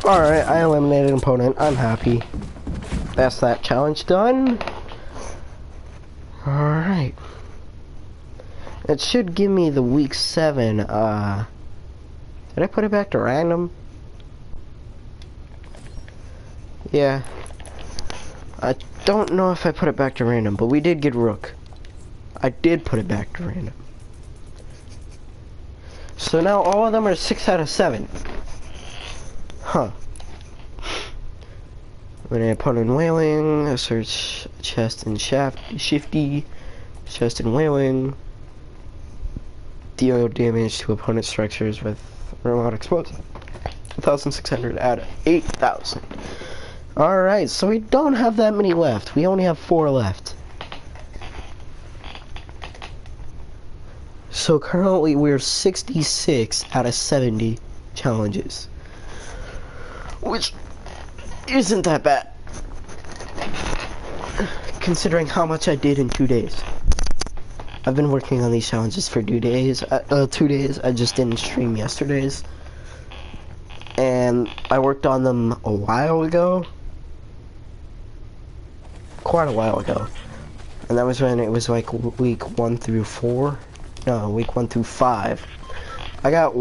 Alright, I eliminated an opponent. I'm happy. That's that challenge done. Alright. It should give me the week 7, did I put it back to random? Yeah. I don't know if I put it back to random, but we did get Rook. I did put it back to random. So now all of them are 6 out of 7. Huh. When I opponent wailing, I search chest and shifty, chest and wailing. Deal damage to opponent structures with remote explosive. 1,600 out of 8,000. Alright, so we don't have that many left. We only have 4 left. So currently we're 66 out of 70 challenges. Which isn't that bad, considering how much I did in 2 days. I've been working on these challenges for 2 days. 2 days. I just didn't stream yesterday's, and I worked on them a while ago, quite a while ago, and that was when it was like week 1 through 4. No, week 1 through 5. I got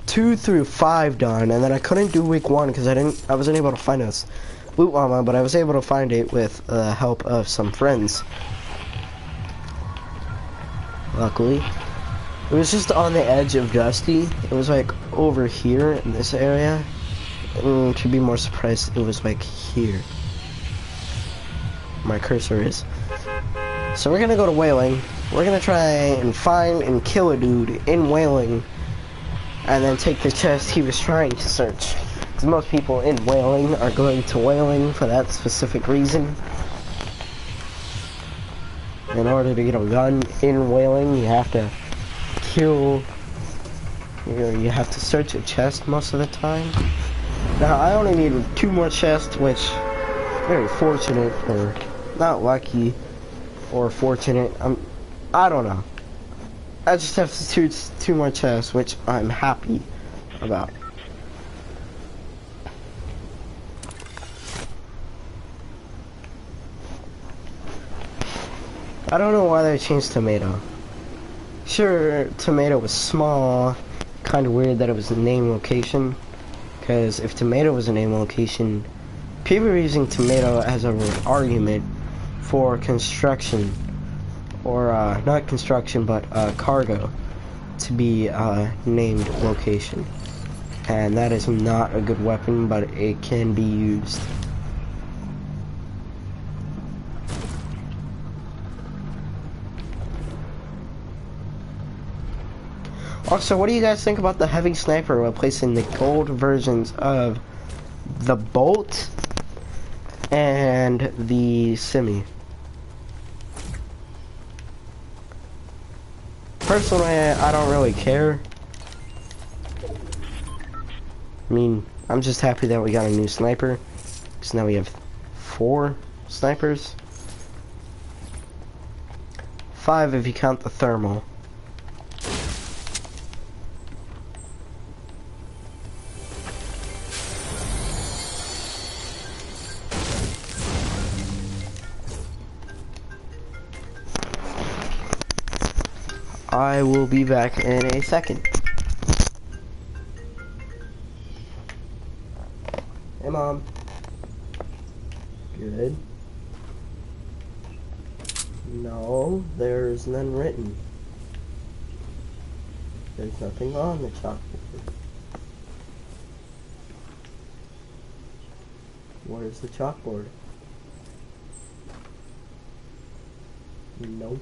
2 through 5 done, and then I couldn't do week 1 because I wasn't able to find us loot llama, but I was able to find it with the help of some friends. Luckily, it was just on the edge of Dusty. It was like over here in this area, and to be more surprised, it was like here. My cursor is. So we're gonna go to Wailing. We're gonna try and find and kill a dude in Wailing, and then take the chest he was trying to search. Because most people in Wailing are going to Wailing for that specific reason. In order to get a gun in Wailing, you have to kill, you have to search a chest most of the time. Now, I only need 2 more chests, which, very fortunate, or not lucky, or fortunate, I don't know. I just have 2 more chests, which I'm happy about. I don't know why they changed Tomato. Sure, Tomato was small, kind of weird that it was a name location, because if Tomato was a name location, people are using Tomato as an argument for construction, or not construction, but cargo, to be named location. And that is not a good weapon, but it can be used. Also, what do you guys think about the heavy sniper replacing the gold versions of the Bolt and the Simi? Personally, I don't really care. I mean, I'm just happy that we got a new sniper, because now we have 4 snipers. 5 if you count the thermal. I will be back in a second. Hey, Mom. Good. No, there's none written. There's nothing on the chalkboard. Where's the chalkboard? Nope.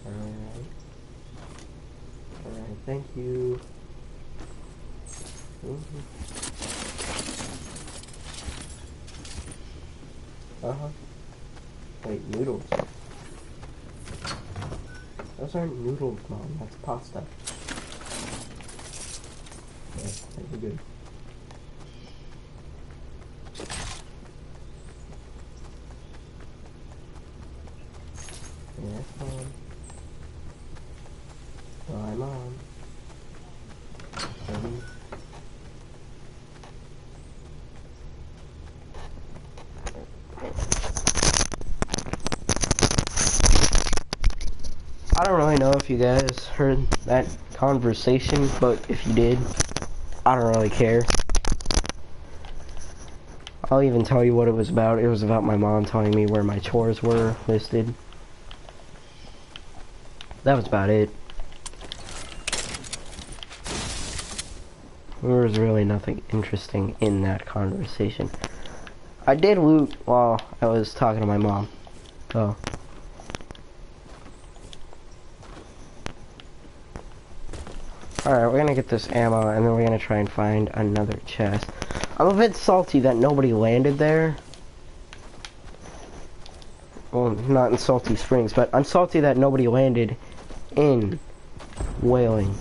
Alright. Alright, thank you. Uh-huh. Wait, noodles. Those aren't noodles, Mom. That's pasta. Yeah, that'd be good. Yes, Mom. Bye, Mom. I don't really know if you guys heard that conversation, but if you did, I don't really care. I'll even tell you what it was about. It was about my mom telling me where my chores were listed. That was about it. There was really nothing interesting in that conversation. I did loot while I was talking to my mom, though. Alright, we're gonna get this ammo, and then we're gonna try and find another chest. I'm a bit salty that nobody landed there. Well, not in Salty Springs, but I'm salty that nobody landed in Whaling.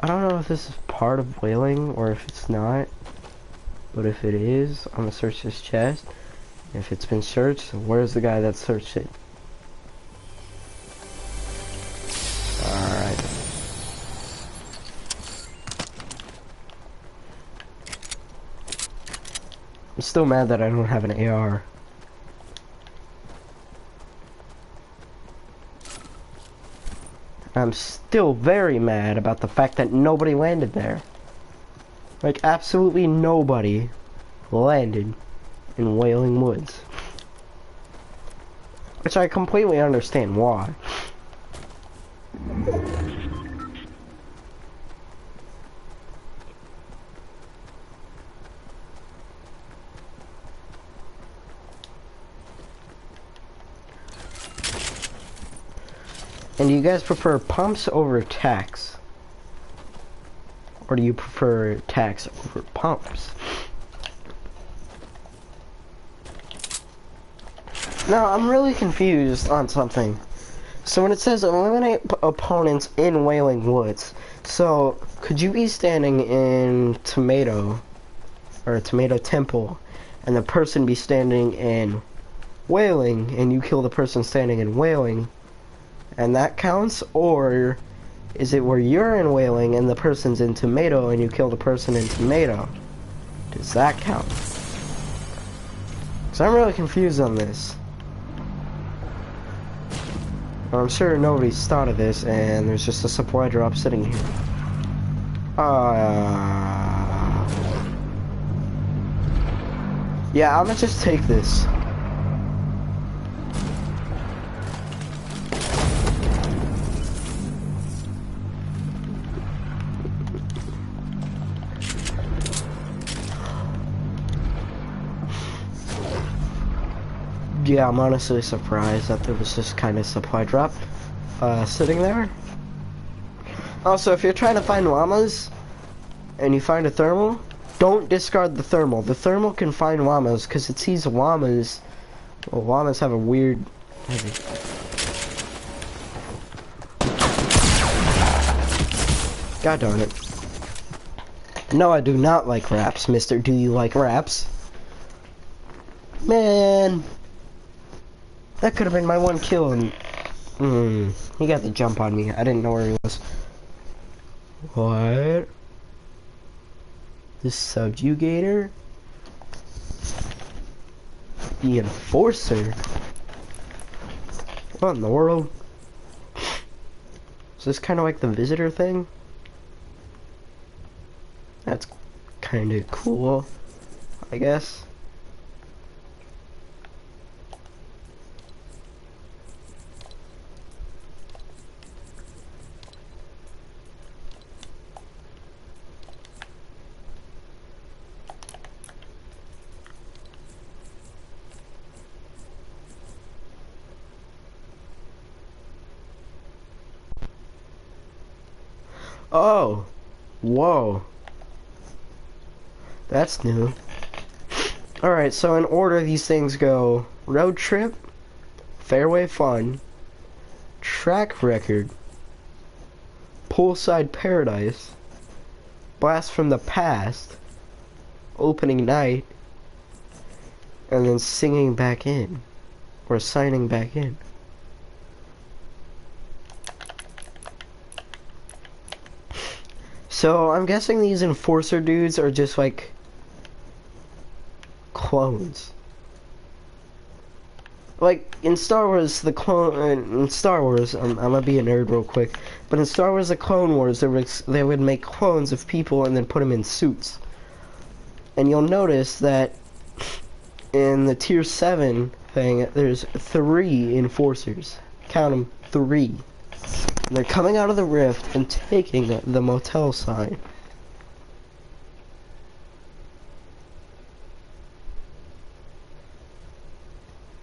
I don't know if this is part of Whaling, or if it's not. But if it is, I'm gonna search this chest. If it's been searched, where's the guy that searched it? I'm still mad that I don't have an AR. I'm still very mad about the fact that nobody landed there. Like, absolutely nobody landed in Wailing Woods. Which I completely understand why. And do you guys prefer pumps over tacks? Or do you prefer tacks over pumps? Now, I'm really confused on something. So when it says eliminate opponents in Wailing Woods, so could you be standing in Tomato, or Tomato Temple, and the person be standing in Wailing, and you kill the person standing in Wailing, and that counts? Or is it where you're in Wailing and the person's in Tomato and you kill the person in Tomato? Does that count? Because I'm really confused on this. I'm sure nobody's thought of this, and there's just a supply drop sitting here. Yeah, I'm gonna just take this. Yeah, I'm honestly surprised that there was this kind of supply drop sitting there. Also, if you're trying to find llamas and you find a thermal, don't discard the thermal. The thermal can find llamas because it sees llamas. Well, llamas have a weird... God darn it. No, I do not like raps, mister. Do you like raps? Man... That could have been my one kill, and... he got the jump on me. I didn't know where he was. What? The subjugator? The Enforcer? What in the world? Is this kind of like the Visitor thing? That's kind of cool, I guess. Oh, whoa. That's new. Alright, so in order these things go: Road Trip, Fairway Fun, Track Record, Poolside Paradise, Blast from the Past, Opening Night, and then Singing Back In, or Signing Back In. So I'm guessing these Enforcer dudes are just like clones. Like in Star Wars, the clone in Star Wars, I'm gonna be a nerd real quick, but in Star Wars: The Clone Wars, they would make clones of people and then put them in suits. And you'll notice that in the Tier 7 thing, there's 3 Enforcers. Count them, 3. And they're coming out of the rift and taking the motel sign.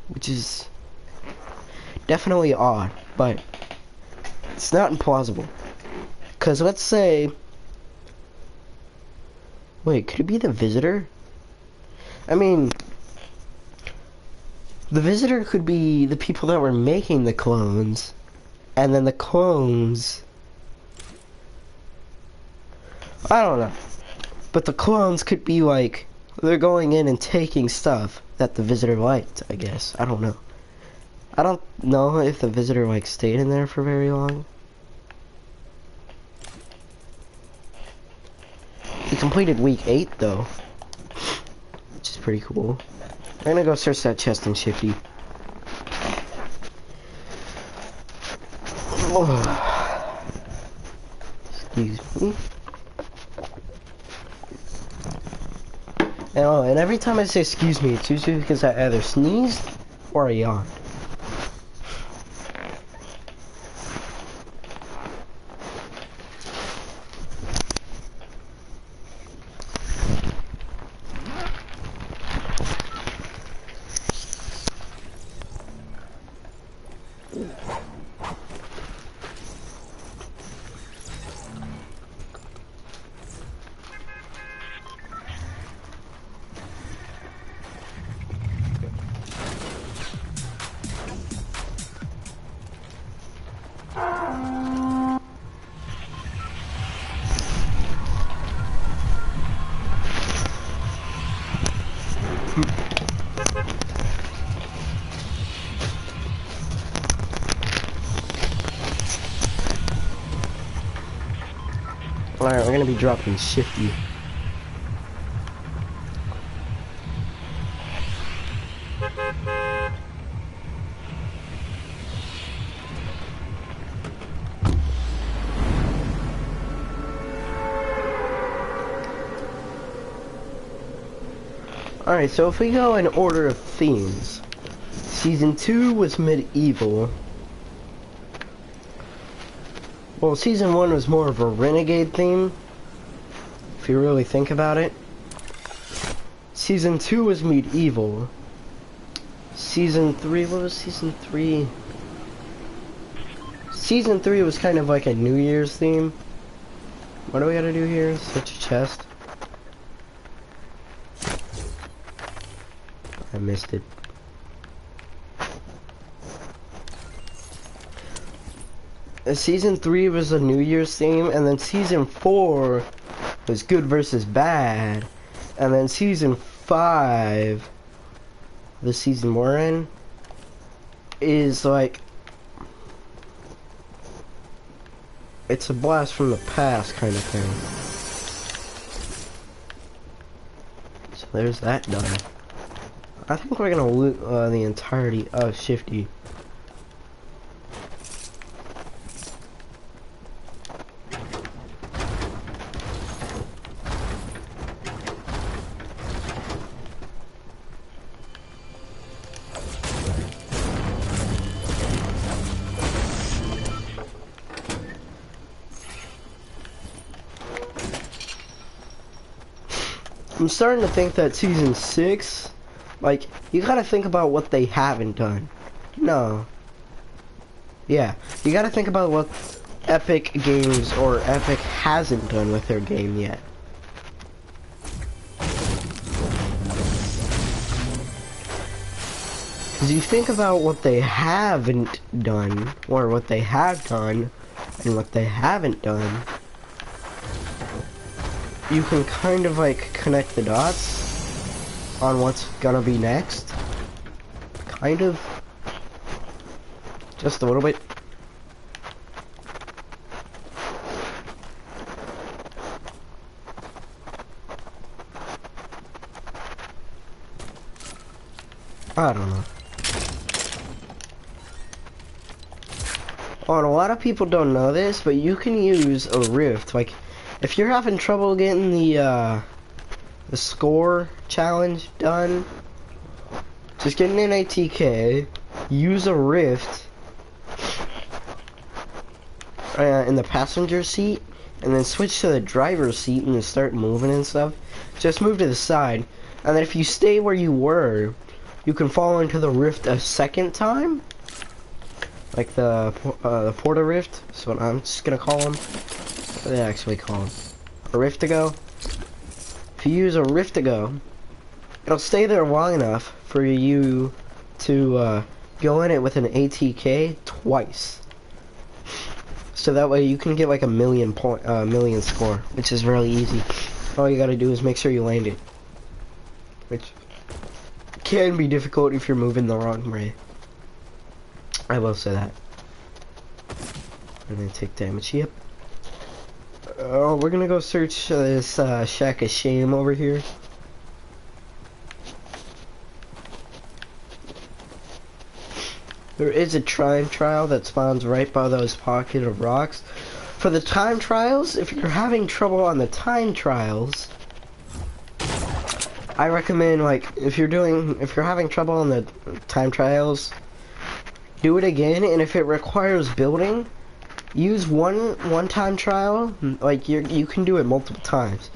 Which is definitely odd, but it's not implausible. Because let's say... Wait, could it be the Visitor? I mean... The Visitor could be the people that were making the clones, and then the clones... I don't know. But the clones could be like, they're going in and taking stuff that the Visitor liked, I guess. I don't know. I don't know if the Visitor like stayed in there for very long. He completed week 8 though, which is pretty cool. I'm gonna go search that chest in Shifty. Oh. Excuse me. And every time I say excuse me, it's usually because I either sneezed or I yawned. Alright, we're gonna be dropping Shifty. Alright, so if we go in order of themes, Season 2 was medieval. Well, Season 1 was more of a renegade theme, if you really think about it. Season 2 was medieval. Season 3, what was Season 3? Season 3 was kind of like a New Year's theme. What do we gotta do here? Switch a chest. I missed it. Season 3 was a New Year's theme, and then Season 4 was good versus bad, and then Season 5, the season we're in, is like, it's a blast from the past kind of thing. So there's that done. I think we're gonna loot the entirety of Shifty. I'm starting to think that season 6, like, you gotta think about what they haven't done. No. Yeah, you gotta think about what Epic Games or Epic hasn't done with their game yet. Because you think about what they haven't done, or what they have done, and what they haven't done, you can kind of like connect the dots on what's gonna be next. Kind of. Just a little bit. I don't know. Oh, and a lot of people don't know this, but you can use a rift. Like, if you're having trouble getting the score challenge done, just getting an ATK, use a rift in the passenger seat, and then switch to the driver's seat and then start moving and stuff. Just move to the side, and then if you stay where you were, you can fall into the rift a second time. Like the Porta Rift, that's what I'm just gonna call them. What do they actually call them? A Rift-to-go? If you use a Rift-to-go, it'll stay there long enough for you to go in it with an ATK twice. So that way you can get like a million score, which is really easy. All you gotta do is make sure you land it. Which can be difficult if you're moving the wrong way. I will say that. I'm gonna take damage. Yep. Oh, we're gonna go search this Shack of Shame over here. There is a time trial that spawns right by those pocket of rocks. For the time trials, if you're having trouble on the time trials, I recommend, like, if you're having trouble on the time trials, do it again, and if it requires building, use one time trial. Like, you can do it multiple times.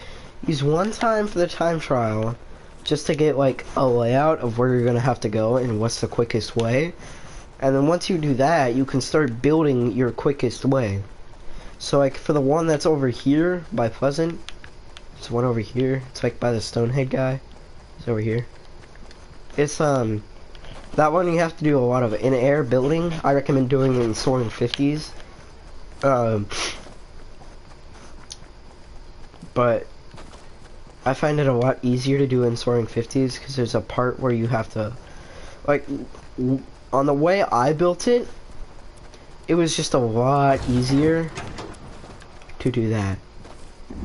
Use one time for the time trial, just to get like a layout of where you're gonna have to go and what's the quickest way. And then once you do that, you can start building your quickest way. So like for the one that's over here by Pleasant, there's one over here. It's like by the Stonehead guy. It's over here. It's that one you have to do a lot of in-air building. I recommend doing it in Soaring 50s. But I find it a lot easier to do in Soaring 50s because there's a part where you have to, like, on the way I built it, it was just a lot easier to do that.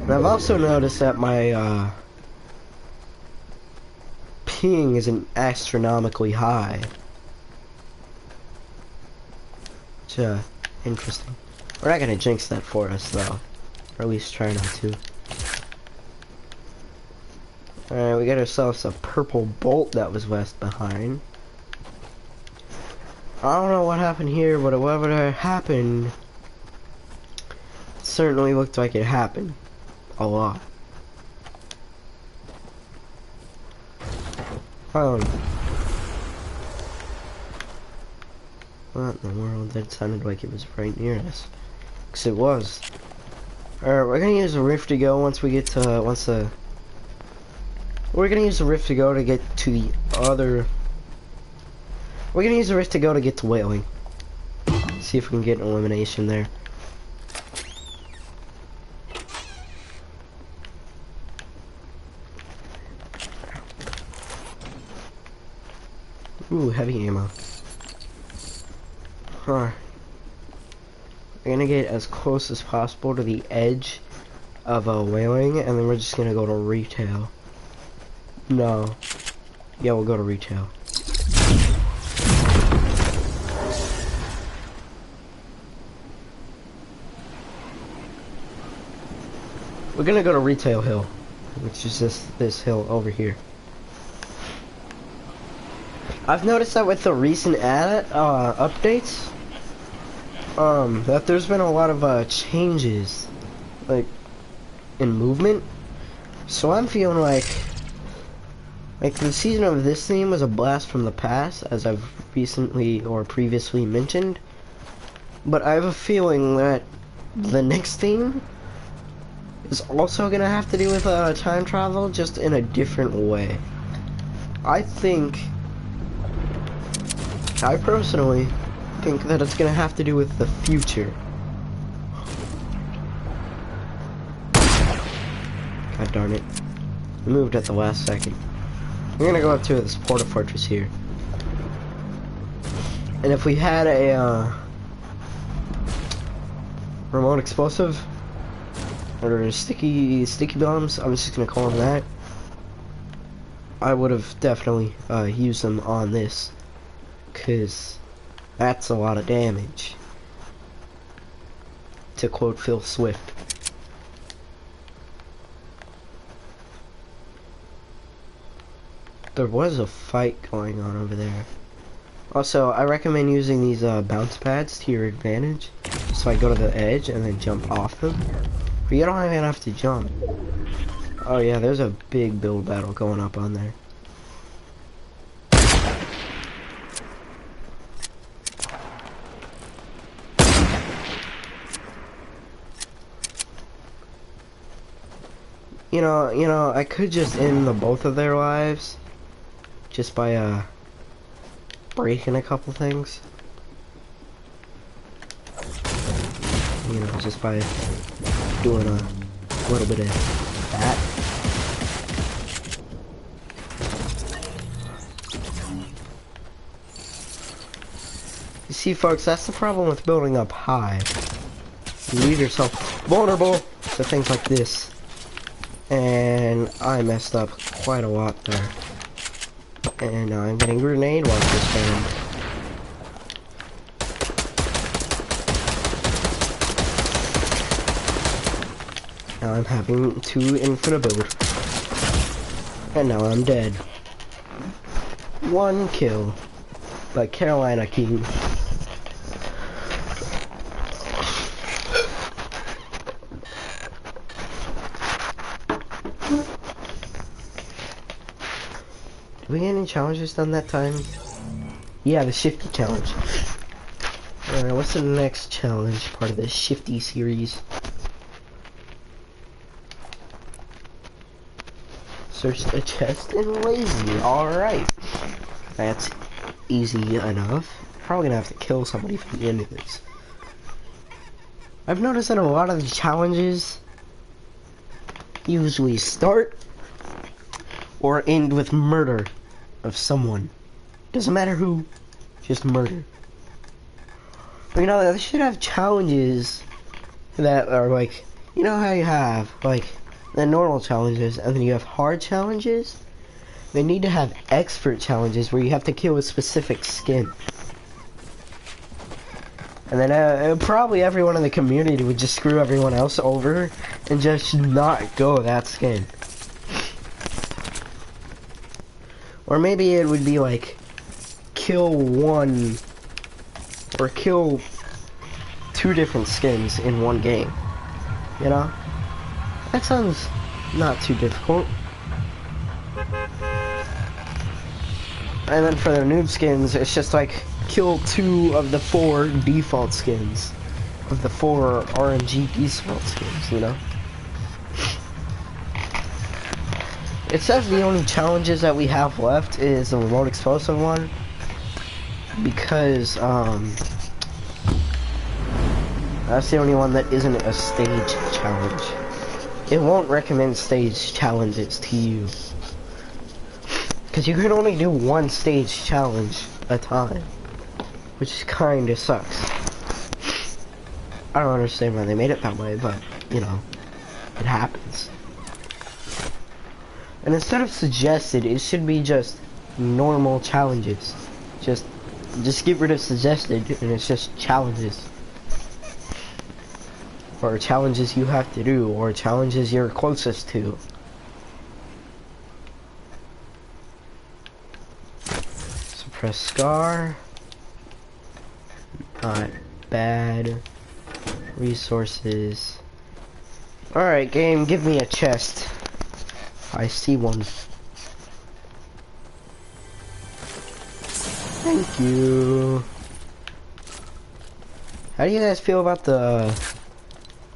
And I've also noticed that my ping isn't astronomically high. Which, interesting. We're not gonna jinx that for us though. Or at least try not to. Alright, we got ourselves a purple bolt that was left behind. I don't know what happened here, but whatever happened, it certainly looked like it happened. A lot. What in the world? That sounded like it was right near us. 'Cause it was. Alright, we're gonna use a rift to go once we get to, we're gonna use the rift to go to get to the other. We're gonna use the rift to go to get to whaling. See if we can get an elimination there. Ooh, heavy ammo. Huh. We're gonna get as close as possible to the edge of a whaling, and then we're just gonna go to retail. No. Yeah, we'll go to retail. We're gonna go to Retail Hill, which is this hill over here. I've noticed that with the recent updates, that there's been a lot of changes, like in movement. So I'm feeling like the season of this theme was a blast from the past, as I've recently or previously mentioned. But I have a feeling that the next theme is also gonna have to do with time travel, just in a different way. I personally think that it's gonna have to do with the future. God darn it. I moved at the last second. We're gonna go up to this Porta Fortress here. And if we had a remote explosive, or sticky bombs, I'm just gonna call them that, I would have definitely used them on this, cause that's a lot of damage, to quote Phil Swift. There was a fight going on over there. Also, I recommend using these bounce pads to your advantage, so I go to the edge and then jump off them. But you don't even have to jump. Oh yeah, there's a big build battle going up on there. You know, I could just end both of their lives just by breaking a couple things. You know, just by doing a little bit of that. You see, folks, that's the problem with building up high. You leave yourself vulnerable to things like this. And I messed up quite a lot there. And now I'm getting grenade launchers spammed. Now I'm having 2 infinite build. And now I'm dead. 1 kill by Carolina King. Did we get any challenges done that time? Yeah, the Shifty challenge. Alright, what's the next challenge part of the Shifty series? Search the chest and lazy. Alright. That's easy enough. Probably gonna have to kill somebody from the end of this. I've noticed that a lot of the challenges usually start or end with murder of someone. Doesn't matter who, just murder. But you know, they should have challenges that are like, you know how you have like the normal challenges and then you have hard challenges? They need to have expert challenges where you have to kill a specific skin. And then probably everyone in the community would just screw everyone else over and just not go that skin. Or maybe it would be like, kill 1 or kill 2 different skins in 1 game. You know? That sounds not too difficult. And then for the noob skins, it's just like, kill 2 of the 4 default skins. Of the 4 RNG default skins, you know? It says the only challenges that we have left is the remote explosive one, because that's the only one that isn't a stage challenge. It won't recommend stage challenges to you, because you can only do 1 stage challenge a time, which kinda sucks. I don't understand why they made it that way, but you know, it happens. And instead of suggested, it should be just normal challenges. Just get rid of suggested, and it's just challenges. Or challenges you have to do, or challenges you're closest to. Suppress Scar. Not bad. Resources. Alright, game, give me a chest. I see one. Thank you. How do you guys feel about the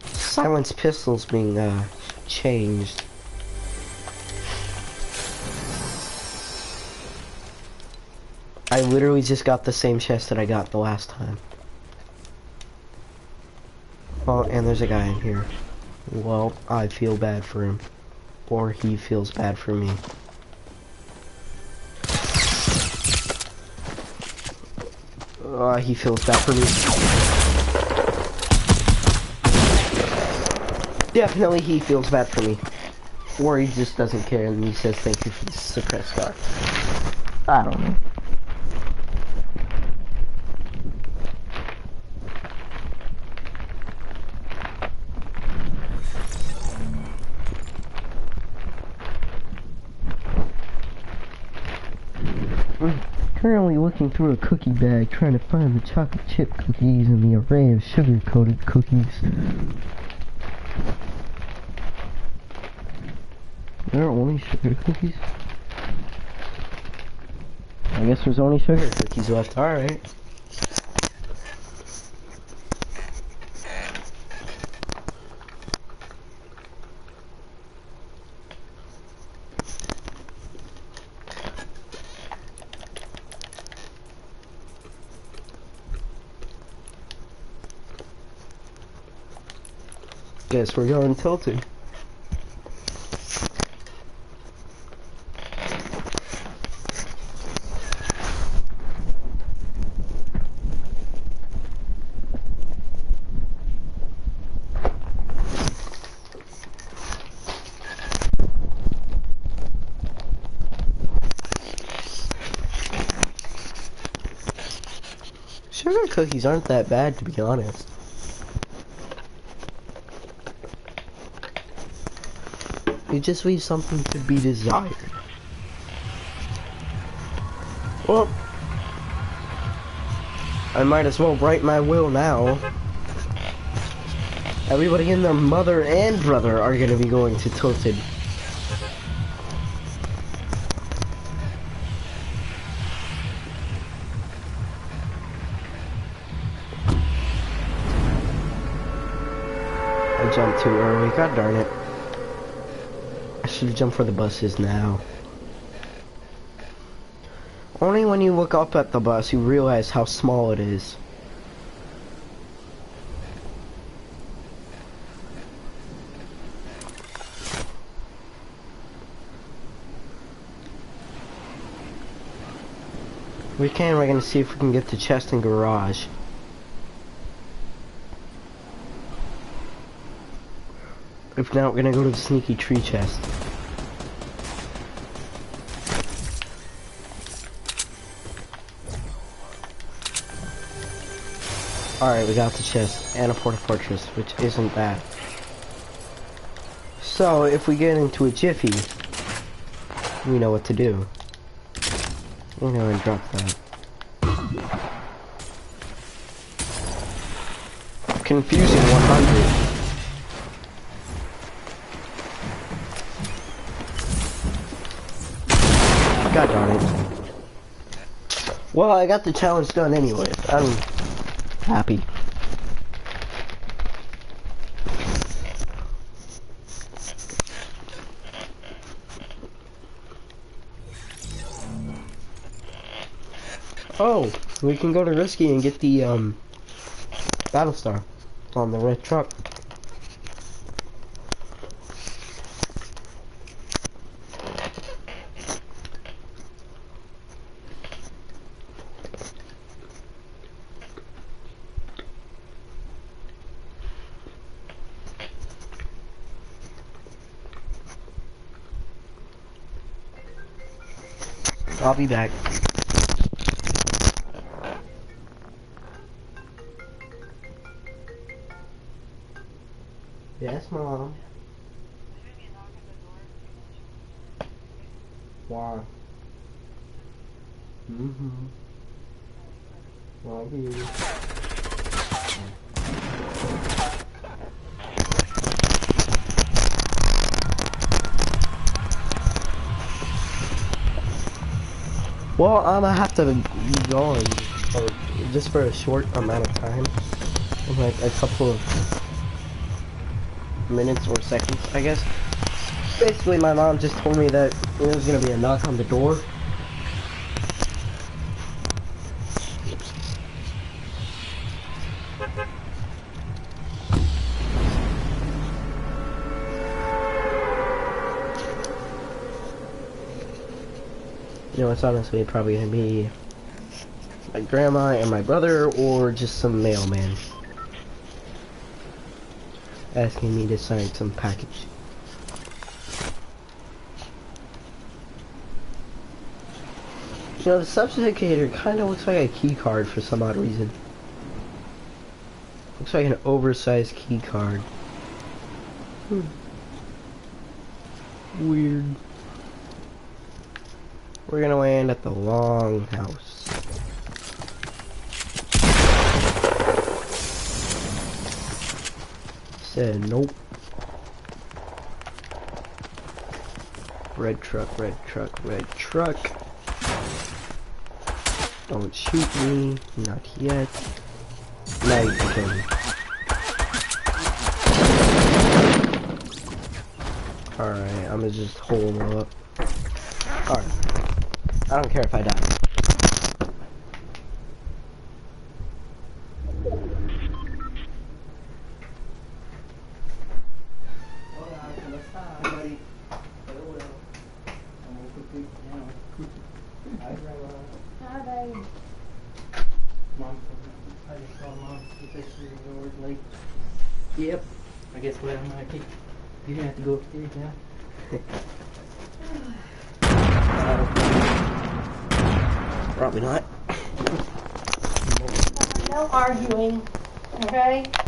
silenced pistols being changed? I literally just got the same chest that I got the last time. Oh, and there's a guy in here. Well, I feel bad for him. Or he feels bad for me. He feels bad for me. Definitely he feels bad for me. Or he just doesn't care and he says thank you for the suppressed scar. I don't know. Currently looking through a cookie bag trying to find the chocolate chip cookies and the array of sugar coated cookies. There are only sugar cookies? I guess there's only sugar cookies left, alright. Guess we're going tilted. Sugar cookies aren't that bad, to be honest. You just leave something to be desired. Well, I might as well write my will now. Everybody and their mother and brother are gonna be going to Tilted. I jumped too early, god darn it. I should jump for the buses now. Only when you look up at the bus you realize how small it is. We're gonna see if we can get the chest in garage. If not, we're gonna go to the sneaky tree chest. Alright, we got the chest and a porta fortress, which isn't bad. So, if we get into a jiffy, we know what to do. We're gonna drop that. Confusing 100. God darn it. Well, I got the challenge done anyway. I'm happy. Oh, we can go to Risky and get the Battlestar on the red truck. I'll be back. Yes, Mom. Why? Love you. Well, I'm gonna have to be gone, or just for a short amount of time, like a couple of minutes or seconds, I guess. Basically, my mom just told me that there was gonna be a knock on the door. You know, it's honestly probably gonna be my grandma and my brother, or just some mailman asking me to sign some package. You know, the substicator kind of looks like a key card for some odd reason. Looks like an oversized key card. Weird. We're gonna land at the long house. Said nope. Red truck, red truck, red truck. Don't shoot me, not yet. Now you can kill me. Alright, I'm gonna just hold him up. Alright. I don't care if I die. Hi, babe. Mom, I just saw Mom. She said she was going to work late. Yep. I guess what I'm gonna take. You're gonna have to go upstairs now. Probably not. No arguing, okay?